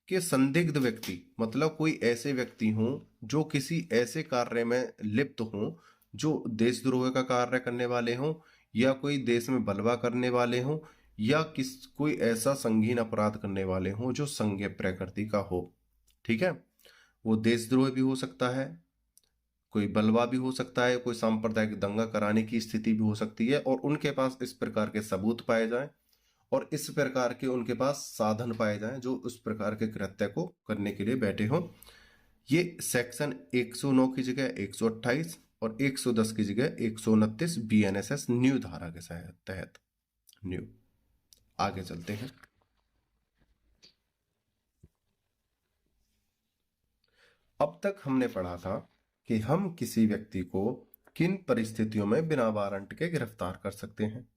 कि संदिग्ध व्यक्ति मतलब कोई ऐसे व्यक्ति हों जो किसी ऐसे कार्य में लिप्त हों जो देशद्रोह का कार्य करने वाले हों, या कोई देश में बलवा करने वाले हों, या कोई ऐसा संगीन अपराध करने वाले हों जो संज्ञेय प्रकृति का हो। ठीक है। वो देशद्रोह भी हो सकता है, कोई बलवा भी हो सकता है, कोई सांप्रदायिक दंगा कराने की स्थिति भी हो सकती है, और उनके पास इस प्रकार के सबूत पाए जाएं और इस प्रकार के उनके पास साधन पाए जाएं जो उस प्रकार के कृत्य को करने के लिए बैठे हों। ये सेक्शन 109 की जगह 128 और 110 की जगह 129 BNSS न्यू धारा के तहत न्यू। आगे चलते हैं। अब तक हमने पढ़ा था कि हम किसी व्यक्ति को किन परिस्थितियों में बिना वारंट के गिरफ्तार कर सकते हैं।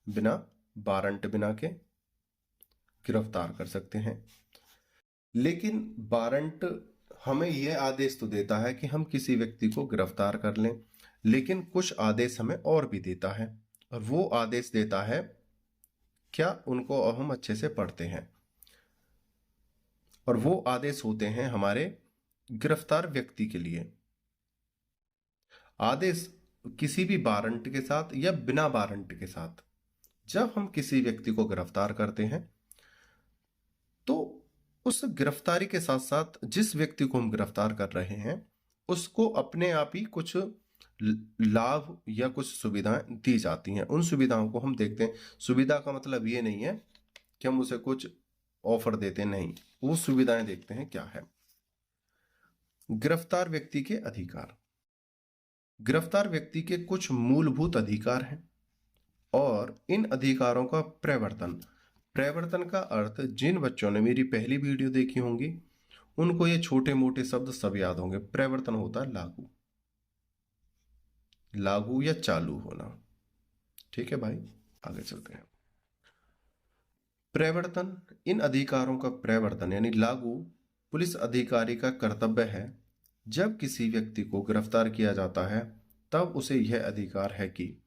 बिना वारंट बिना के गिरफ्तार कर सकते हैं, लेकिन वारंट हमें यह आदेश तो देता है कि हम किसी व्यक्ति को गिरफ्तार कर लें, लेकिन कुछ आदेश हमें और भी देता है, और वो आदेश देता है क्या, उनको हम अच्छे से पढ़ते हैं। और वो आदेश होते हैं हमारे गिरफ्तार व्यक्ति के लिए। आदेश किसी भी वारंट के साथ या बिना वारंट के साथ जब हम किसी व्यक्ति को गिरफ्तार करते हैं तो उस गिरफ्तारी के साथ साथ जिस व्यक्ति को हम गिरफ्तार कर रहे हैं उसको अपने आप ही कुछ लाभ या कुछ सुविधाएं दी जाती हैं। उन सुविधाओं को हम देखते हैं। सुविधा का मतलब ये नहीं है कि हम उसे कुछ ऑफर देते, नहीं, वो सुविधाएं देखते हैं क्या है। गिरफ्तार व्यक्ति के अधिकार। गिरफ्तार व्यक्ति के कुछ मूलभूत अधिकार हैं और इन अधिकारों का प्रवर्तन का अर्थ, जिन बच्चों ने मेरी पहली वीडियो देखी होंगी उनको ये छोटे मोटे शब्द सब याद होंगे। प्रवर्तन होता है लागू या चालू होना। ठीक है भाई, आगे चलते हैं। प्रवर्तन, इन अधिकारों का प्रवर्तन यानी लागू पुलिस अधिकारी का कर्तव्य है। जब किसी व्यक्ति को गिरफ्तार किया जाता है तब उसे यह अधिकार है कि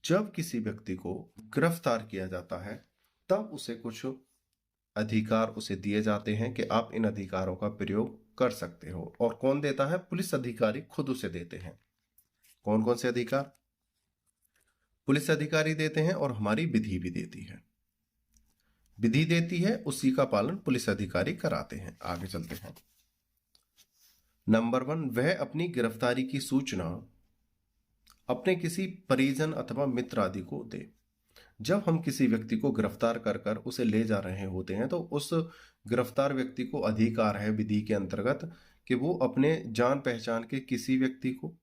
जब किसी व्यक्ति को गिरफ्तार किया जाता है तब उसे कुछ अधिकार उसे दिए जाते हैं कि आप इन अधिकारों का प्रयोग कर सकते हो। और कौन देता है? पुलिस अधिकारी खुद उसे देते हैं। कौन कौन से अधिकार? पुलिस अधिकारी देते हैं और हमारी विधि भी देती है। विधि देती है, उसी का पालन पुलिस अधिकारी कराते हैं। आगे चलते हैं। नंबर 1, वह अपनी गिरफ्तारी की सूचना अपने किसी परिजन अथवा मित्र आदि को दे। जब हम किसी व्यक्ति को गिरफ्तार कर कर उसे ले जा रहे होते हैं तो उस गिरफ्तार व्यक्ति को अधिकार है विधि के अंतर्गत कि वो अपने जान पहचान के किसी व्यक्ति को,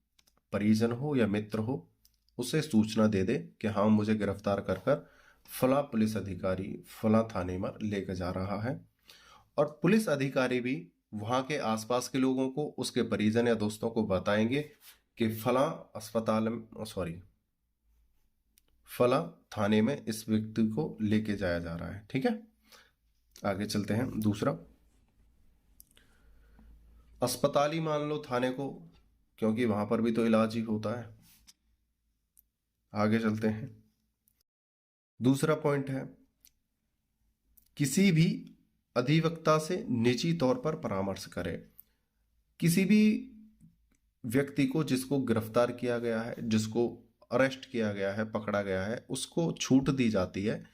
परिजन हो या मित्र हो, उसे सूचना दे दे कि हाँ, मुझे गिरफ्तार कर कर फला पुलिस अधिकारी फला थाने में लेकर जा रहा है। और पुलिस अधिकारी भी वहां के आसपास के लोगों को, उसके परिजन या दोस्तों को बताएंगे कि फला अस्पताल में फला थाने में इस व्यक्ति को लेके जाया जा रहा है। ठीक है, आगे चलते हैं। दूसरा, अस्पताल ही मान लो थाने को, क्योंकि वहां पर भी तो इलाज ही होता है। आगे चलते हैं। दूसरा पॉइंट है, किसी भी अधिवक्ता से निजी तौर पर परामर्श करे। किसी भी व्यक्ति को जिसको गिरफ्तार किया गया है, जिसको अरेस्ट किया गया है, पकड़ा गया है, उसको छूट दी जाती है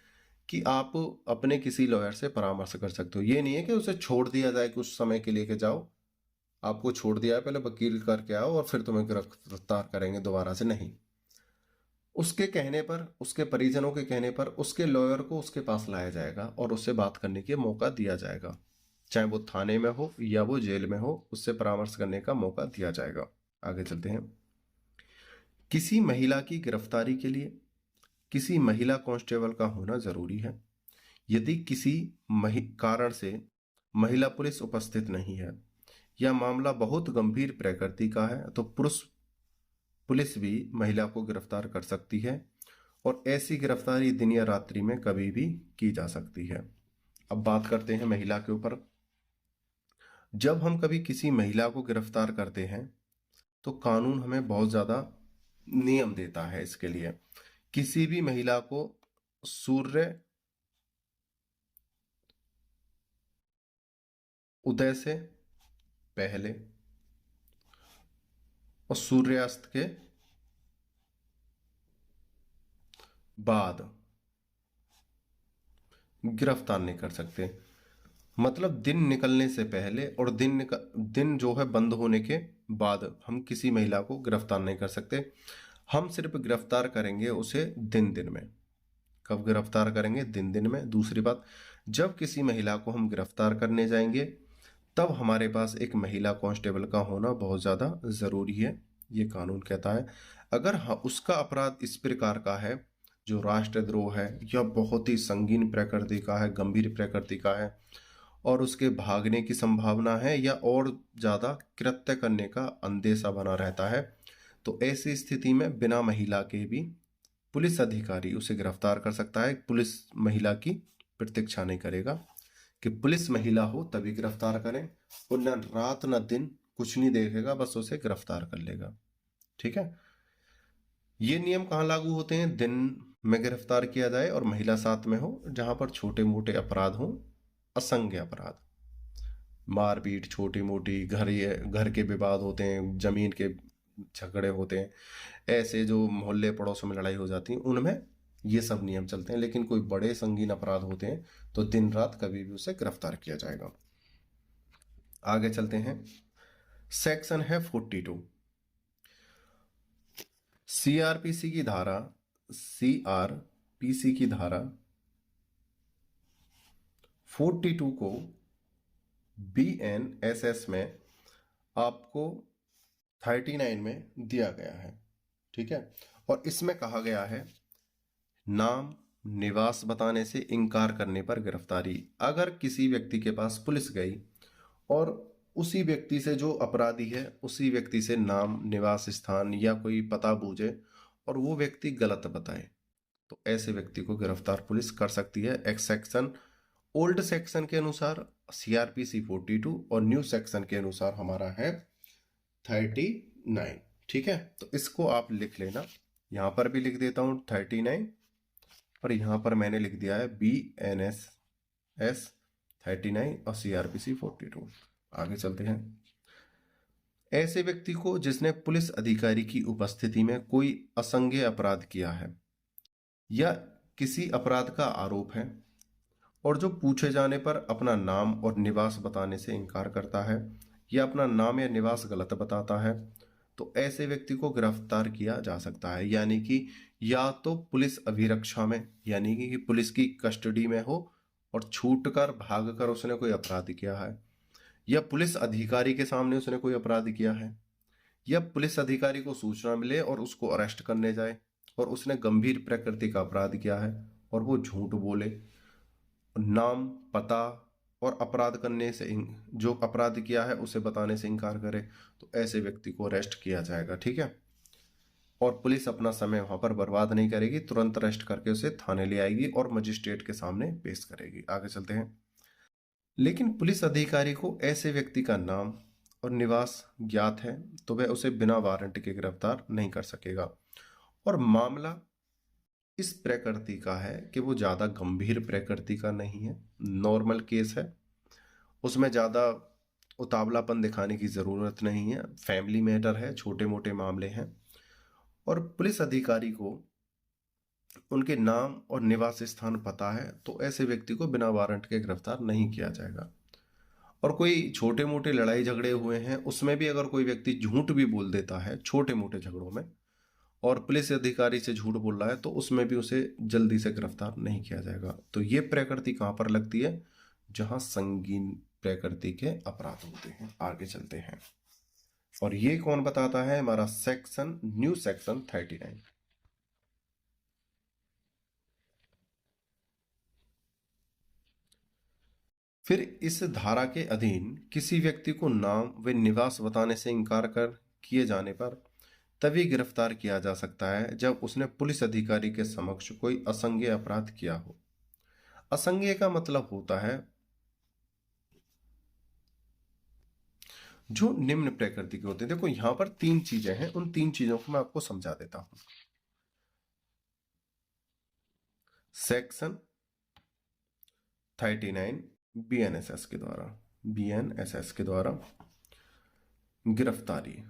कि आप अपने किसी लॉयर से परामर्श कर सकते हो। ये नहीं है कि उसे छोड़ दिया जाए कुछ समय के लिए, के जाओ आपको छोड़ दिया है, पहले वकील करके आओ और फिर तुम्हें गिरफ्तार करेंगे दोबारा से। नहीं, उसके कहने पर, उसके परिजनों के कहने पर उसके लॉयर को उसके पास लाया जाएगा और उससे बात करने के मौका दिया जाएगा। चाहे वो थाने में हो या वो जेल में हो, उससे परामर्श करने का मौका दिया जाएगा। आगे चलते हैं। किसी महिला की गिरफ्तारी के लिए किसी महिला कांस्टेबल का होना जरूरी है। यदि किसी कारण से महिला पुलिस उपस्थित नहीं है या मामला बहुत गंभीर प्रकृति का है तो पुरुष पुलिस भी महिला को गिरफ्तार कर सकती है और ऐसी गिरफ्तारी दिन या रात्रि में कभी भी की जा सकती है। अब बात करते हैं महिला के ऊपर। जब हम कभी किसी महिला को गिरफ्तार करते हैं तो कानून हमें बहुत ज्यादा नियम देता है इसके लिए। किसी भी महिला को सूर्य उदय से पहले और सूर्यास्त के बाद गिरफ्तार नहीं कर सकते। मतलब दिन निकलने से पहले और दिन जो है बंद होने के बाद हम किसी महिला को गिरफ्तार नहीं कर सकते। हम सिर्फ गिरफ्तार करेंगे उसे दिन दिन में। कब गिरफ्तार करेंगे? दिन दिन में। दूसरी बात, जब किसी महिला को हम गिरफ्तार करने जाएंगे तब हमारे पास एक महिला कांस्टेबल का होना बहुत ज़्यादा ज़रूरी है, ये कानून कहता है। अगर हाँ उसका अपराध इस प्रकार का है जो राष्ट्रद्रोह है या बहुत ही संगीन प्रकृति का है, गंभीर प्रकृति का है और उसके भागने की संभावना है या और ज़्यादा कृत्य करने का अंदेशा बना रहता है, तो ऐसी स्थिति में बिना महिला के भी पुलिस अधिकारी उसे गिरफ्तार कर सकता है। पुलिस महिला की प्रतीक्षा नहीं करेगा कि पुलिस महिला हो तभी गिरफ्तार करें, और न रात न दिन कुछ नहीं देखेगा, बस उसे गिरफ्तार कर लेगा। ठीक है, ये नियम कहाँ लागू होते हैं? दिन में गिरफ्तार किया जाए और महिला साथ में हो, जहां पर छोटे मोटे अपराध हो, असंज्ञ अपराध, मारपीट, छोटी मोटी घर के विवाद होते हैं, जमीन के झगड़े होते हैं, ऐसे जो मोहल्ले पड़ोसों में लड़ाई हो जाती है, उनमें ये सब नियम चलते हैं। लेकिन कोई बड़े संगीन अपराध होते हैं तो दिन रात कभी भी उसे गिरफ्तार किया जाएगा। आगे चलते हैं। सेक्शन है 42। सीआरपीसी की धारा 42 को बीएनएसएस में आपको 39 में दिया गया है। ठीक है, और इसमें कहा गया है नाम निवास बताने से इनकार करने पर गिरफ्तारी। अगर किसी व्यक्ति के पास पुलिस गई और उसी व्यक्ति से, जो अपराधी है, उसी व्यक्ति से नाम, निवास स्थान या कोई पता पूछे और वो व्यक्ति गलत बताए, तो ऐसे व्यक्ति को गिरफ्तार पुलिस कर सकती है। एक्स सेक्शन, ओल्ड सेक्शन के अनुसार सीआरपीसी 42 और न्यू सेक्शन के अनुसार हमारा है 39। ठीक है, तो इसको आप लिख लेना। यहां पर भी लिख देता हूं 39, और यहां पर मैंने लिख दिया है BNSS 39 और CRPC 42। आगे चलते हैं। ऐसे व्यक्ति को जिसने पुलिस अधिकारी की उपस्थिति में कोई असंज्ञेय अपराध किया है या किसी अपराध का आरोप है और जो पूछे जाने पर अपना नाम और निवास बताने से इनकार करता है या अपना नाम या निवास गलत बताता है, तो ऐसे व्यक्ति को गिरफ्तार किया जा सकता है। यानी कि या तो पुलिस अभिरक्षा में, यानी कि पुलिस की कस्टडी में हो और छूटकर भागकर उसने कोई अपराध किया है, या पुलिस अधिकारी के सामने उसने कोई अपराध किया है, या पुलिस अधिकारी को सूचना मिले और उसको अरेस्ट करने जाए और उसने गंभीर प्रकृति का अपराध किया है और वो झूठ बोले, नाम, पता और अपराध करने से, जो अपराध किया है उसे बताने से इनकार करे, तो ऐसे व्यक्ति को अरेस्ट किया जाएगा। ठीक है, और पुलिस अपना समय वहां पर बर्बाद नहीं करेगी, तुरंत अरेस्ट करके उसे थाने ले आएगी और मजिस्ट्रेट के सामने पेश करेगी। आगे चलते हैं। लेकिन पुलिस अधिकारी को ऐसे व्यक्ति का नाम और निवास ज्ञात है तो वह उसे बिना वारंट के गिरफ्तार नहीं कर सकेगा। और मामला इस प्रकृति का है कि वो ज्यादा गंभीर प्रकृति का नहीं है, नॉर्मल केस है, उसमें ज्यादा उतावलापन दिखाने की जरूरत नहीं है, फैमिली मैटर है, छोटे मोटे मामले हैं, और पुलिस अधिकारी को उनके नाम और निवास स्थान पता है, तो ऐसे व्यक्ति को बिना वारंट के गिरफ्तार नहीं किया जाएगा। और कोई छोटे मोटे लड़ाई झगड़े हुए हैं, उसमें भी अगर कोई व्यक्ति झूठ भी बोल देता है छोटे मोटे झगड़ों में और पुलिस अधिकारी से झूठ बोल रहा है, तो उसमें भी उसे जल्दी से गिरफ्तार नहीं किया जाएगा। तो ये प्रकृति कहां पर लगती है? जहां संगीन प्रकृति के अपराध होते हैं। आगे चलते हैं, और ये कौन बताता है? हमारा सेक्शन, न्यू सेक्शन 39। फिर इस धारा के अधीन किसी व्यक्ति को नाम व निवास बताने से इनकार कर किए जाने पर तभी गिरफ्तार किया जा सकता है जब उसने पुलिस अधिकारी के समक्ष कोई असंज्ञेय अपराध किया हो। असंज्ञेय का मतलब होता है जो निम्न प्रकृति के होते हैं। देखो यहां पर 3 चीजें हैं, उन 3 चीजों को मैं आपको समझा देता हूं। सेक्शन 39 BNSS के द्वारा गिरफ्तारी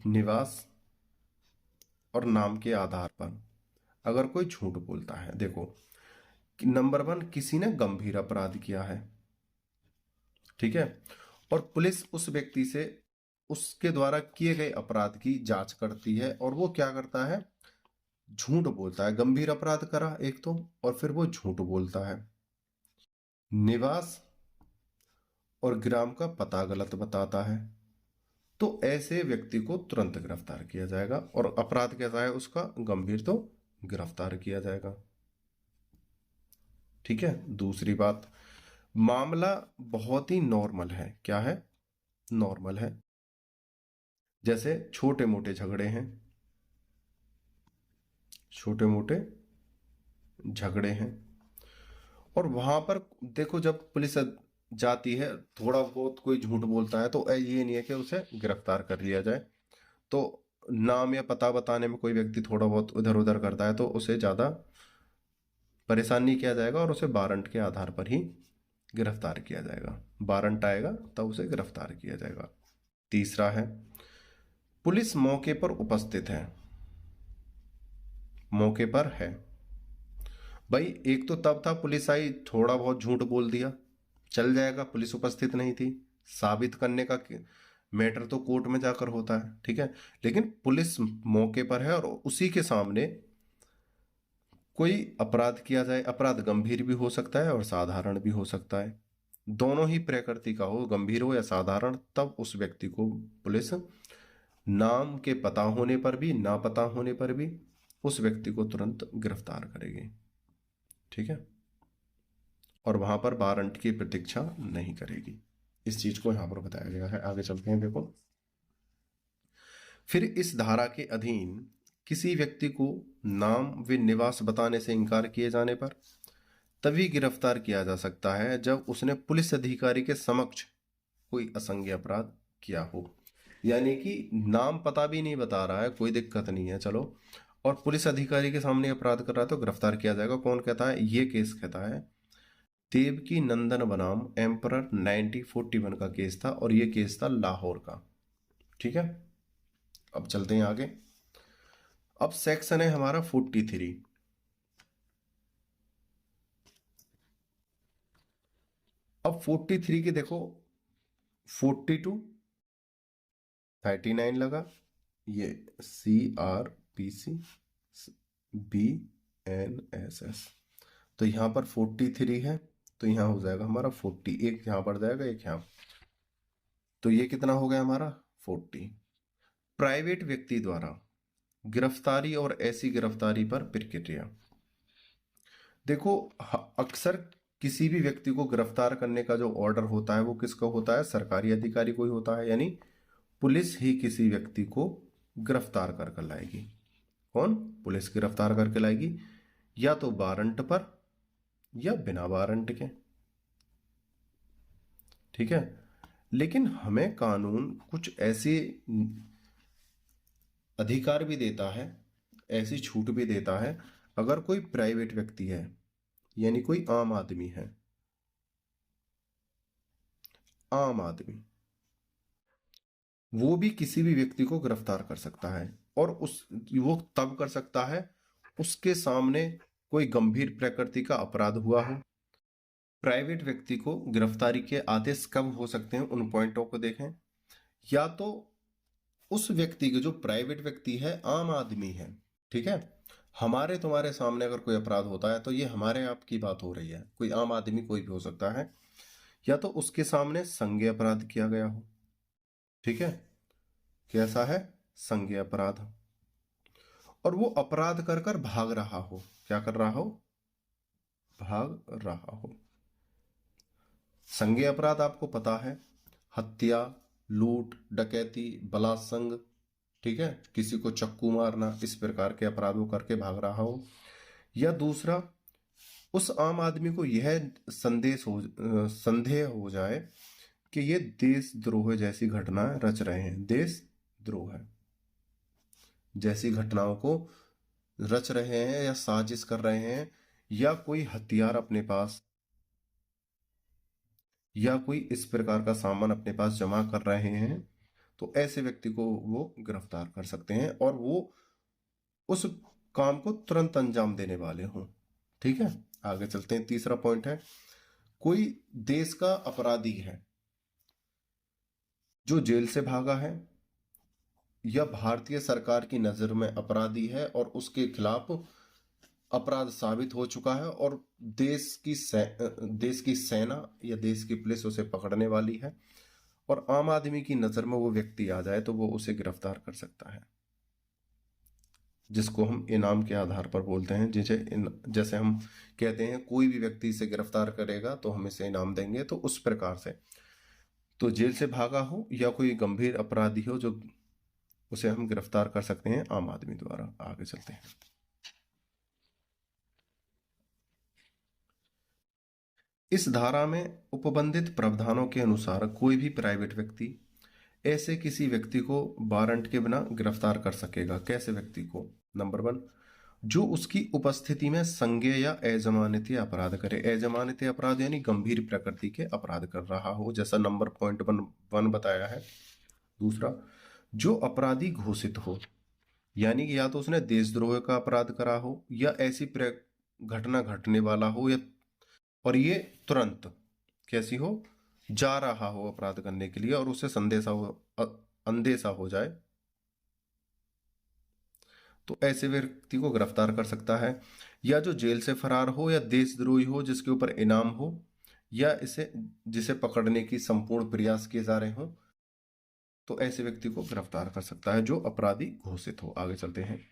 निवास और नाम के आधार पर अगर कोई झूठ बोलता है। देखो, नंबर 1, किसी ने गंभीर अपराध किया है, ठीक है, और पुलिस उस व्यक्ति से उसके द्वारा किए गए अपराध की जांच करती है और वो क्या करता है? झूठ बोलता है। गंभीर अपराध करा एक तो, और फिर वो झूठ बोलता है, निवास और ग्राम का पता गलत बताता है, तो ऐसे व्यक्ति को तुरंत गिरफ्तार किया जाएगा। और अपराध कैसा है उसका? गंभीर, तो गिरफ्तार किया जाएगा। ठीक है। दूसरी बात, मामला बहुत ही नॉर्मल है। क्या है? नॉर्मल है। जैसे छोटे मोटे झगड़े हैं, छोटे मोटे झगड़े हैं, और वहां पर देखो जब पुलिस जाती है, थोड़ा बहुत कोई झूठ बोलता है तो ये नहीं है कि उसे गिरफ्तार कर लिया जाए। तो नाम या पता बताने में कोई व्यक्ति थोड़ा बहुत इधर उधर करता है तो उसे ज्यादा परेशान नहीं किया जाएगा और उसे वारंट के आधार पर ही गिरफ्तार किया जाएगा। वारंट आएगा तब उसे गिरफ्तार किया जाएगा। तीसरा है, पुलिस मौके पर उपस्थित है। मौके पर है भाई, एक तो तब था पुलिस आई, थोड़ा बहुत झूठ बोल दिया, चल जाएगा, पुलिस उपस्थित नहीं थी। साबित करने का मैटर तो कोर्ट में जाकर होता है, ठीक है। लेकिन पुलिस मौके पर है और उसी के सामने कोई अपराध किया जाए। अपराध गंभीर भी हो सकता है और साधारण भी हो सकता है, दोनों ही प्रकृति का हो, गंभीर हो या साधारण, तब उस व्यक्ति को पुलिस नाम के पता होने पर भी, ना पता होने पर भी उस व्यक्ति को तुरंत गिरफ्तार करेगी। ठीक है, और वहां पर वारंट की प्रतीक्षा नहीं करेगी। इस चीज को यहां पर बताया गया है। आगे चलते हैं, देखो। फिर इस धारा के अधीन किसी व्यक्ति को नाम व निवास बताने से इनकार किए जाने पर तभी गिरफ्तार किया जा सकता है जब उसने पुलिस अधिकारी के समक्ष कोई असंज्ञ अपराध किया हो। यानी कि नाम पता भी नहीं बता रहा है, कोई दिक्कत नहीं है, चलो, और पुलिस अधिकारी के सामने अपराध कर रहा है तो गिरफ्तार किया जाएगा। कौन कहता है? ये केस कहता है देवकी नंदन बनाम एम्परर 1941 का केस था, और ये केस था लाहौर का। ठीक है, अब चलते हैं आगे। अब सेक्शन है हमारा 43। अब 43 के देखो, 42 39 लगा, ये CRPC BNSS, तो यहां पर 43 है, तो यहां हो जाएगा हमारा 40, एक यहां पड़ जाएगा, एक यहां, तो ये कितना हो गया हमारा 40। प्राइवेट व्यक्ति द्वारा गिरफ्तारी और ऐसी गिरफ्तारी पर प्रक्रिया। देखो, अक्सर किसी भी व्यक्ति को गिरफ्तार करने का जो ऑर्डर होता है वो किसका होता है? सरकारी अधिकारी को ही होता है, यानी पुलिस ही किसी व्यक्ति को गिरफ्तार कर लाएगी। कौन? पुलिस गिरफ्तार करके लाएगी, या तो वारंट पर या बिना वारंट के। ठीक है, लेकिन हमें कानून कुछ ऐसे अधिकार भी देता है, ऐसी छूट भी देता है, अगर कोई प्राइवेट व्यक्ति है, यानी कोई आम आदमी है, आम आदमी, वो भी किसी भी व्यक्ति को गिरफ्तार कर सकता है, और वो तब कर सकता है उसके सामने कोई गंभीर प्रकृति का अपराध हुआ हो। प्राइवेट व्यक्ति को गिरफ्तारी के आदेश कब हो सकते हैं, उन पॉइंटों को देखें। या तो उस व्यक्ति के, जो प्राइवेट व्यक्ति है, आम आदमी है, ठीक है, हमारे तुम्हारे सामने अगर कोई अपराध होता है तो ये हमारे आपकी बात हो रही है, कोई आम आदमी कोई भी हो सकता है, या तो उसके सामने संज्ञेय अपराध किया गया हो। ठीक है, कैसा है? संज्ञेय अपराध, और वो अपराध कर कर भाग रहा हो। क्या कर रहा हो? भाग रहा हो। संज्ञेय अपराध आपको पता है, हत्या, लूट, डकैती, बलात्संग, ठीक है, किसी को चक्कू मारना, इस प्रकार के अपराधों करके भाग रहा हो। या दूसरा, उस आम आदमी को यह संदेह हो जाए कि ये देशद्रोह जैसी घटनाएं रच रहे हैं, देशद्रोह जैसी घटनाओं को रच रहे हैं या साजिश कर रहे हैं, या कोई हथियार अपने पास या कोई इस प्रकार का सामान अपने पास जमा कर रहे हैं, तो ऐसे व्यक्ति को वो गिरफ्तार कर सकते हैं, और वो उस काम को तुरंत अंजाम देने वाले हों। ठीक है, आगे चलते हैं। तीसरा पॉइंट है, कोई देश का अपराधी है जो जेल से भागा है, या भारतीय सरकार की नजर में अपराधी है और उसके खिलाफ अपराध साबित हो चुका है, और देश की सेना या देश की पुलिस उसे पकड़ने वाली है, और आम आदमी की नजर में वो व्यक्ति आ जाए तो वो उसे गिरफ्तार कर सकता है, जिसको हम इनाम के आधार पर बोलते हैं। जैसे हम कहते हैं कोई भी व्यक्ति इसे गिरफ्तार करेगा तो हम इसे इनाम देंगे, तो उस प्रकार से। तो जेल से भागा हो या कोई गंभीर अपराधी हो, जो उसे हम गिरफ्तार कर सकते हैं आम आदमी द्वारा। आगे चलते हैं। इस धारा में उपबंधित प्रावधानों के अनुसार कोई भी प्राइवेट व्यक्ति ऐसे किसी व्यक्ति को वारंट के बिना गिरफ्तार कर सकेगा। कैसे व्यक्ति को? नंबर 1, जो उसकी उपस्थिति में संज्ञेय या अजमानतीय अपराध करे। अजमानतीय अपराध यानी गंभीर प्रकृति के अपराध कर रहा हो, जैसा नंबर पॉइंट 1 बताया है। दूसरा, जो अपराधी घोषित हो, यानी कि या तो उसने देशद्रोह का अपराध करा हो, या ऐसी घटना घटने वाला हो, या और ये तुरंत कैसी हो? जा रहा हो अपराध करने के लिए, और उसे अंदेशा हो जाए, तो ऐसे व्यक्ति को गिरफ्तार कर सकता है। या जो जेल से फरार हो, या देशद्रोही हो जिसके ऊपर इनाम हो, या इसे जिसे पकड़ने की संपूर्ण प्रयास किए जा रहे हों, तो ऐसे व्यक्ति को गिरफ्तार कर सकता है जो अपराधी घोषित हो। आगे चलते हैं।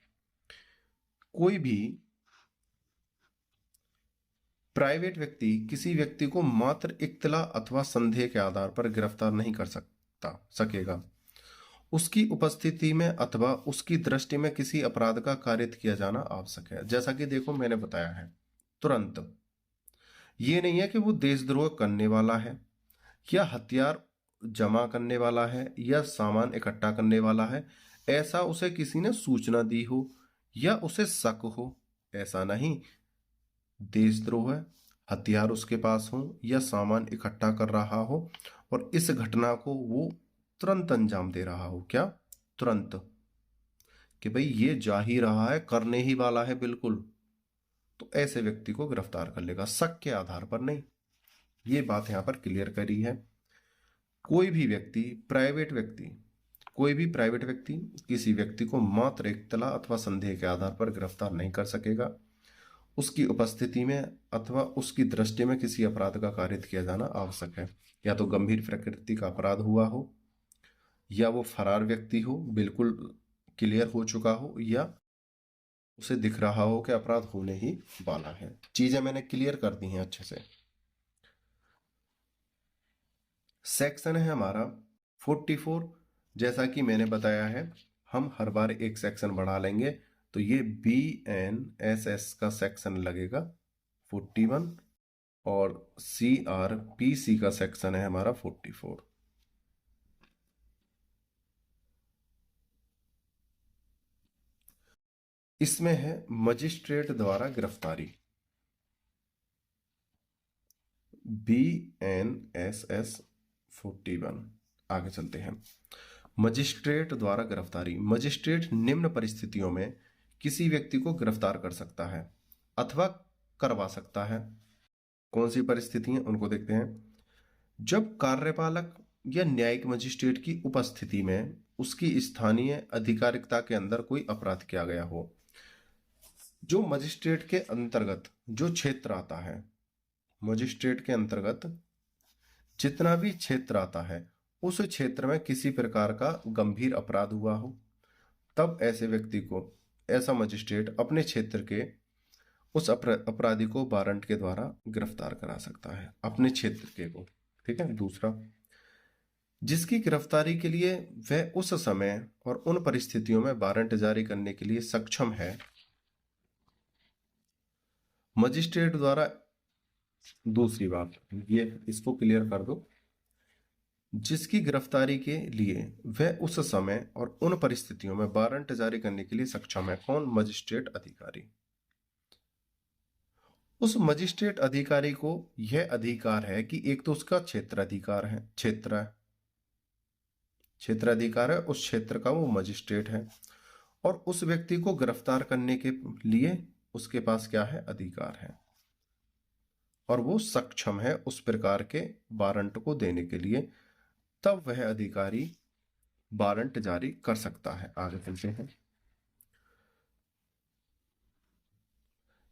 कोई भी प्राइवेट व्यक्ति किसी व्यक्ति को मात्र इत्तला अथवा संदेह के आधार पर गिरफ्तार नहीं कर सकेगा। उसकी उपस्थिति में अथवा उसकी दृष्टि में किसी अपराध का कारित किया जाना आवश्यक है। जैसा कि देखो मैंने बताया है, तुरंत। ये नहीं है कि वो देशद्रोह करने वाला है या हथियार जमा करने वाला है या सामान इकट्ठा करने वाला है, ऐसा उसे किसी ने सूचना दी हो या उसे शक हो, ऐसा नहीं। देशद्रोह है, हथियार उसके पास हो या सामान इकट्ठा कर रहा हो और इस घटना को वो तुरंत अंजाम दे रहा हो। क्या? तुरंत। कि भाई ये जा ही रहा है, करने ही वाला है बिल्कुल, तो ऐसे व्यक्ति को गिरफ्तार कर लेगा, शक के आधार पर नहीं। ये बात यहां पर क्लियर करी है। कोई भी प्राइवेट व्यक्ति किसी व्यक्ति को मात्र इत्तला अथवा संदेह के आधार पर गिरफ्तार नहीं कर सकेगा। उसकी उपस्थिति में अथवा उसकी दृष्टि में किसी अपराध का कारित किया जाना आवश्यक है। या तो गंभीर प्रकृति का अपराध हुआ हो, या वो फरार व्यक्ति हो, बिल्कुल क्लियर हो चुका हो, या उसे दिख रहा हो कि अपराध होने ही वाला है। चीजें मैंने क्लियर कर दी हैं अच्छे से। सेक्शन है हमारा 44। जैसा कि मैंने बताया है, हम हर बार एक सेक्शन बढ़ा लेंगे, तो ये BNSS का सेक्शन लगेगा 41 और CRPC का सेक्शन है हमारा 44। इसमें है मजिस्ट्रेट द्वारा गिरफ्तारी, BNSS 41। आगे चलते हैं। मजिस्ट्रेट द्वारा गिरफ्तारी। मजिस्ट्रेट निम्न परिस्थितियों में किसी व्यक्ति को गिरफ्तार कर सकता है अथवा करवा सकता है। कौन सी परिस्थितियां, उनको देखते हैं। जब कार्यपालक या न्यायिक मजिस्ट्रेट की उपस्थिति में उसकी स्थानीय अधिकारिकता के अंदर कोई अपराध किया गया हो। जो मजिस्ट्रेट के अंतर्गत जो क्षेत्र आता है, मजिस्ट्रेट के अंतर्गत जितना भी क्षेत्र आता है, उस क्षेत्र में किसी प्रकार का गंभीर अपराध हुआ हो, तब ऐसे व्यक्ति को ऐसा मजिस्ट्रेट अपने क्षेत्र के उस अपराधी को वारंट के द्वारा गिरफ्तार करा सकता है, अपने क्षेत्र के को। ठीक है। दूसरा, जिसकी गिरफ्तारी के लिए वह उस समय और उन परिस्थितियों में वारंट जारी करने के लिए सक्षम है, मजिस्ट्रेट द्वारा। दूसरी बात, ये इसको क्लियर कर दो। जिसकी गिरफ्तारी के लिए वह उस समय और उन परिस्थितियों में वारंट जारी करने के लिए सक्षम है। कौन? मजिस्ट्रेट अधिकारी। उस मजिस्ट्रेट अधिकारी को यह अधिकार है कि एक तो उसका क्षेत्राधिकार है, क्षेत्राधिकार है, उस क्षेत्र का वो मजिस्ट्रेट है, और उस व्यक्ति को गिरफ्तार करने के लिए उसके पास क्या है? अधिकार है, और वो सक्षम है उस प्रकार के वारंट को देने के लिए, तब वह अधिकारी वारंट जारी कर सकता है। आगे चलते हैं।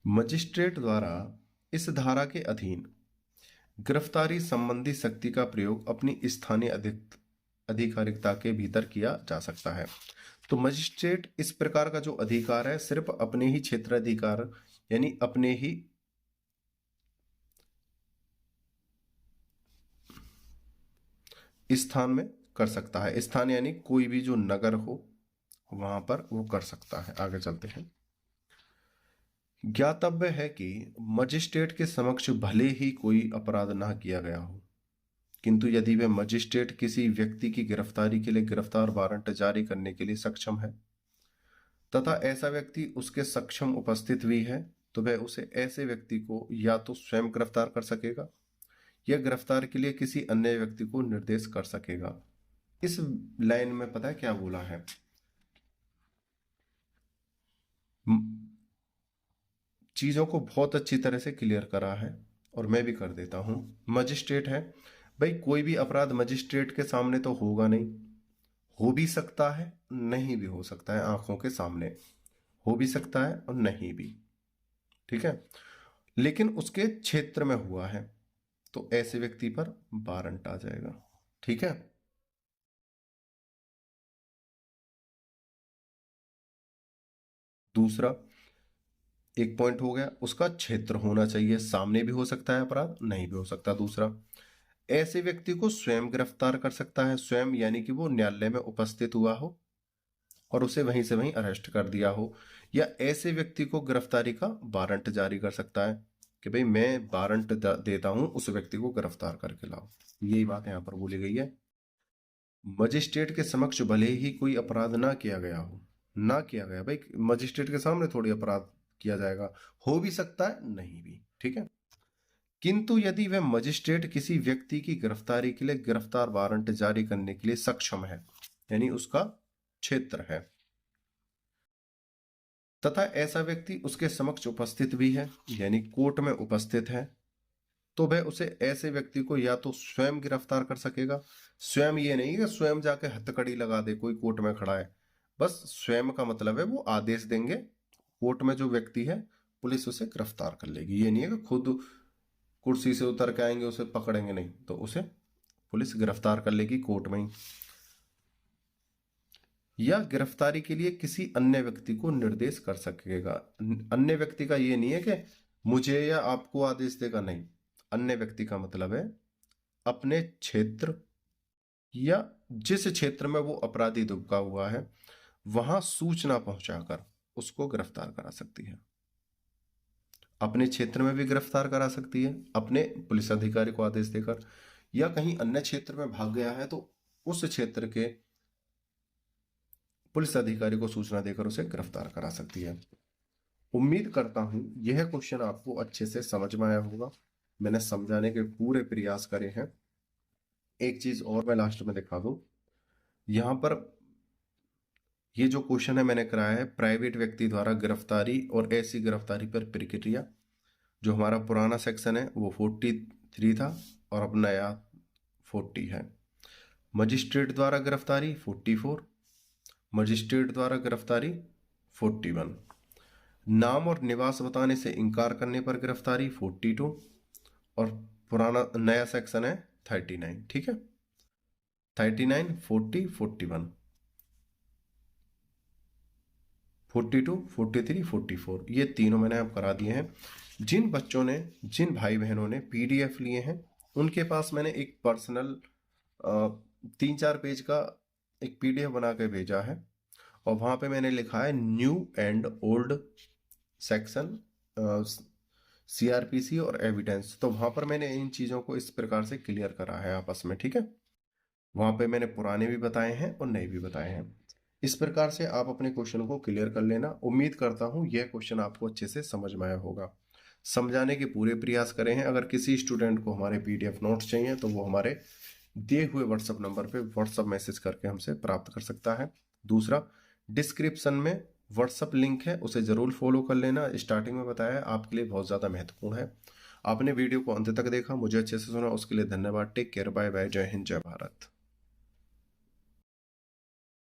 मजिस्ट्रेट द्वारा इस धारा के अधीन गिरफ्तारी संबंधी शक्ति का प्रयोग अपनी स्थानीय अधिकारिकता के भीतर किया जा सकता है। तो मजिस्ट्रेट इस प्रकार का जो अधिकार है, सिर्फ अपने ही क्षेत्राधिकार यानी अपने ही स्थान में कर सकता है। स्थान यानी कोई भी जो नगर हो वहां पर वो कर सकता है। आगे चलते हैं। ज्ञातव्य है कि मजिस्ट्रेट के समक्ष भले ही कोई अपराध ना किया गया हो, किंतु यदि वह मजिस्ट्रेट किसी व्यक्ति की गिरफ्तारी के लिए गिरफ्तार वारंट जारी करने के लिए सक्षम है तथा ऐसा व्यक्ति उसके सक्षम उपस्थित भी है, तो वह उसे ऐसे व्यक्ति को या तो स्वयं गिरफ्तार कर सकेगा या गिरफ्तार के लिए किसी अन्य व्यक्ति को निर्देश कर सकेगा। इस लाइन में पता है क्या बोला है? चीजों को बहुत अच्छी तरह से क्लियर करा है, और मैं भी कर देता हूं। मजिस्ट्रेट है भाई, कोई भी अपराध मजिस्ट्रेट के सामने तो होगा नहीं, हो भी सकता है, नहीं भी हो सकता है, आंखों के सामने हो भी सकता है और नहीं भी। ठीक है। लेकिन उसके क्षेत्र में हुआ है, तो ऐसे व्यक्ति पर वारंट आ जाएगा। ठीक है, दूसरा एक पॉइंट हो गया, उसका क्षेत्र होना चाहिए, सामने भी हो सकता है अपराध, नहीं भी हो सकता। दूसरा, ऐसे व्यक्ति को स्वयं गिरफ्तार कर सकता है, स्वयं यानी कि वो न्यायालय में उपस्थित हुआ हो और उसे वहीं से वहीं अरेस्ट कर दिया हो, या ऐसे व्यक्ति को गिरफ्तारी का वारंट जारी कर सकता है कि भाई मैं वारंट देता हूं, उस व्यक्ति को गिरफ्तार करके लाओ। यही बात यहां पर बोली गई है। मजिस्ट्रेट के समक्ष भले ही कोई अपराध ना किया गया हो, ना किया गया, भाई मजिस्ट्रेट के सामने थोड़ी अपराध किया जाएगा, हो भी सकता है नहीं भी, ठीक है, किंतु यदि वह मजिस्ट्रेट किसी व्यक्ति की गिरफ्तारी के लिए गिरफ्तार वारंट जारी करने के लिए सक्षम है, यानी उसका क्षेत्र है, तथा ऐसा व्यक्ति उसके समक्ष उपस्थित भी है, यानी कोर्ट में उपस्थित है, तो वह उसे ऐसे व्यक्ति को या तो स्वयं गिरफ्तार कर सकेगा, स्वयं ये नहीं कि स्वयं जाके हथकड़ी लगा दे, कोई कोर्ट में खड़ा है, बस स्वयं का मतलब है वो आदेश देंगे, कोर्ट में जो व्यक्ति है पुलिस उसे गिरफ्तार कर लेगी। ये नहीं है कि खुद कुर्सी से उतर के आएंगे उसे पकड़ेंगे, नहीं, तो उसे पुलिस गिरफ्तार कर लेगी कोर्ट में ही। या गिरफ्तारी के लिए किसी अन्य व्यक्ति को निर्देश कर सकेगा। अन्य व्यक्ति का ये नहीं है कि मुझे या आपको आदेश देगा, नहीं, अन्य व्यक्ति का मतलब है अपने क्षेत्र या जिस क्षेत्र में वो अपराधी दुबका हुआ है वहां सूचना पहुंचाकर उसको गिरफ्तार करा सकती है। अपने क्षेत्र में भी गिरफ्तार करा सकती है अपने पुलिस अधिकारी को आदेश देकर, या कहीं अन्य क्षेत्र में भाग गया है तो उस क्षेत्र के पुलिस अधिकारी को सूचना देकर उसे गिरफ्तार करा सकती है। उम्मीद करता हूं यह क्वेश्चन आपको अच्छे से समझ में आया होगा, मैंने समझाने के पूरे प्रयास करे हैं। एक चीज और मैं लास्ट में दिखा दूं, यहां पर ये जो क्वेश्चन है मैंने कराया है प्राइवेट व्यक्ति द्वारा गिरफ्तारी और ऐसी गिरफ्तारी पर प्रक्रिया, जो हमारा पुराना सेक्शन है वो 43 था और अब नया 40 है। मजिस्ट्रेट द्वारा गिरफ्तारी 44, मजिस्ट्रेट द्वारा गिरफ्तारी 41, नाम और निवास बताने से इनकार करने पर गिरफ्तारी 42, और पुराना नया सेक्शन है 39। ठीक है, 39, 40, 41, 42, 43, 44, ये तीनों मैंने आप करा दिए हैं। जिन बच्चों ने, जिन भाई बहनों ने PDF लिए हैं उनके पास मैंने एक पर्सनल 3-4 पेज का एक PDF बना के भेजा है, और वहां पे मैंने लिखा है new and old section, CRPC और एविडेंस। तो वहां पर मैंने इन चीजों को इस प्रकार से क्लियर करा है आपस में, ठीक है, वहां पे मैंने पुराने भी बताए हैं और नए भी बताए हैं। इस प्रकार से आप अपने क्वेश्चन को क्लियर कर लेना। उम्मीद करता हूं यह क्वेश्चन आपको अच्छे से समझ में आया होगा। समझाने के पूरे प्रयास करें हैं। अगर किसी स्टूडेंट को हमारे PDF नोट्स चाहिए तो वो हमारे दिए हुए WhatsApp नंबर पे WhatsApp मैसेज करके हमसे प्राप्त कर सकता है। दूसरा, डिस्क्रिप्शन में WhatsApp लिंक है, उसे जरूर फॉलो कर लेना। स्टार्टिंग में बताया आपके लिए बहुत ज़्यादा महत्वपूर्ण है। आपने वीडियो को अंत तक देखा, मुझे अच्छे से सुना, उसके लिए धन्यवाद। टेक केयर, बाय बाय, जय हिंद, जय भारत।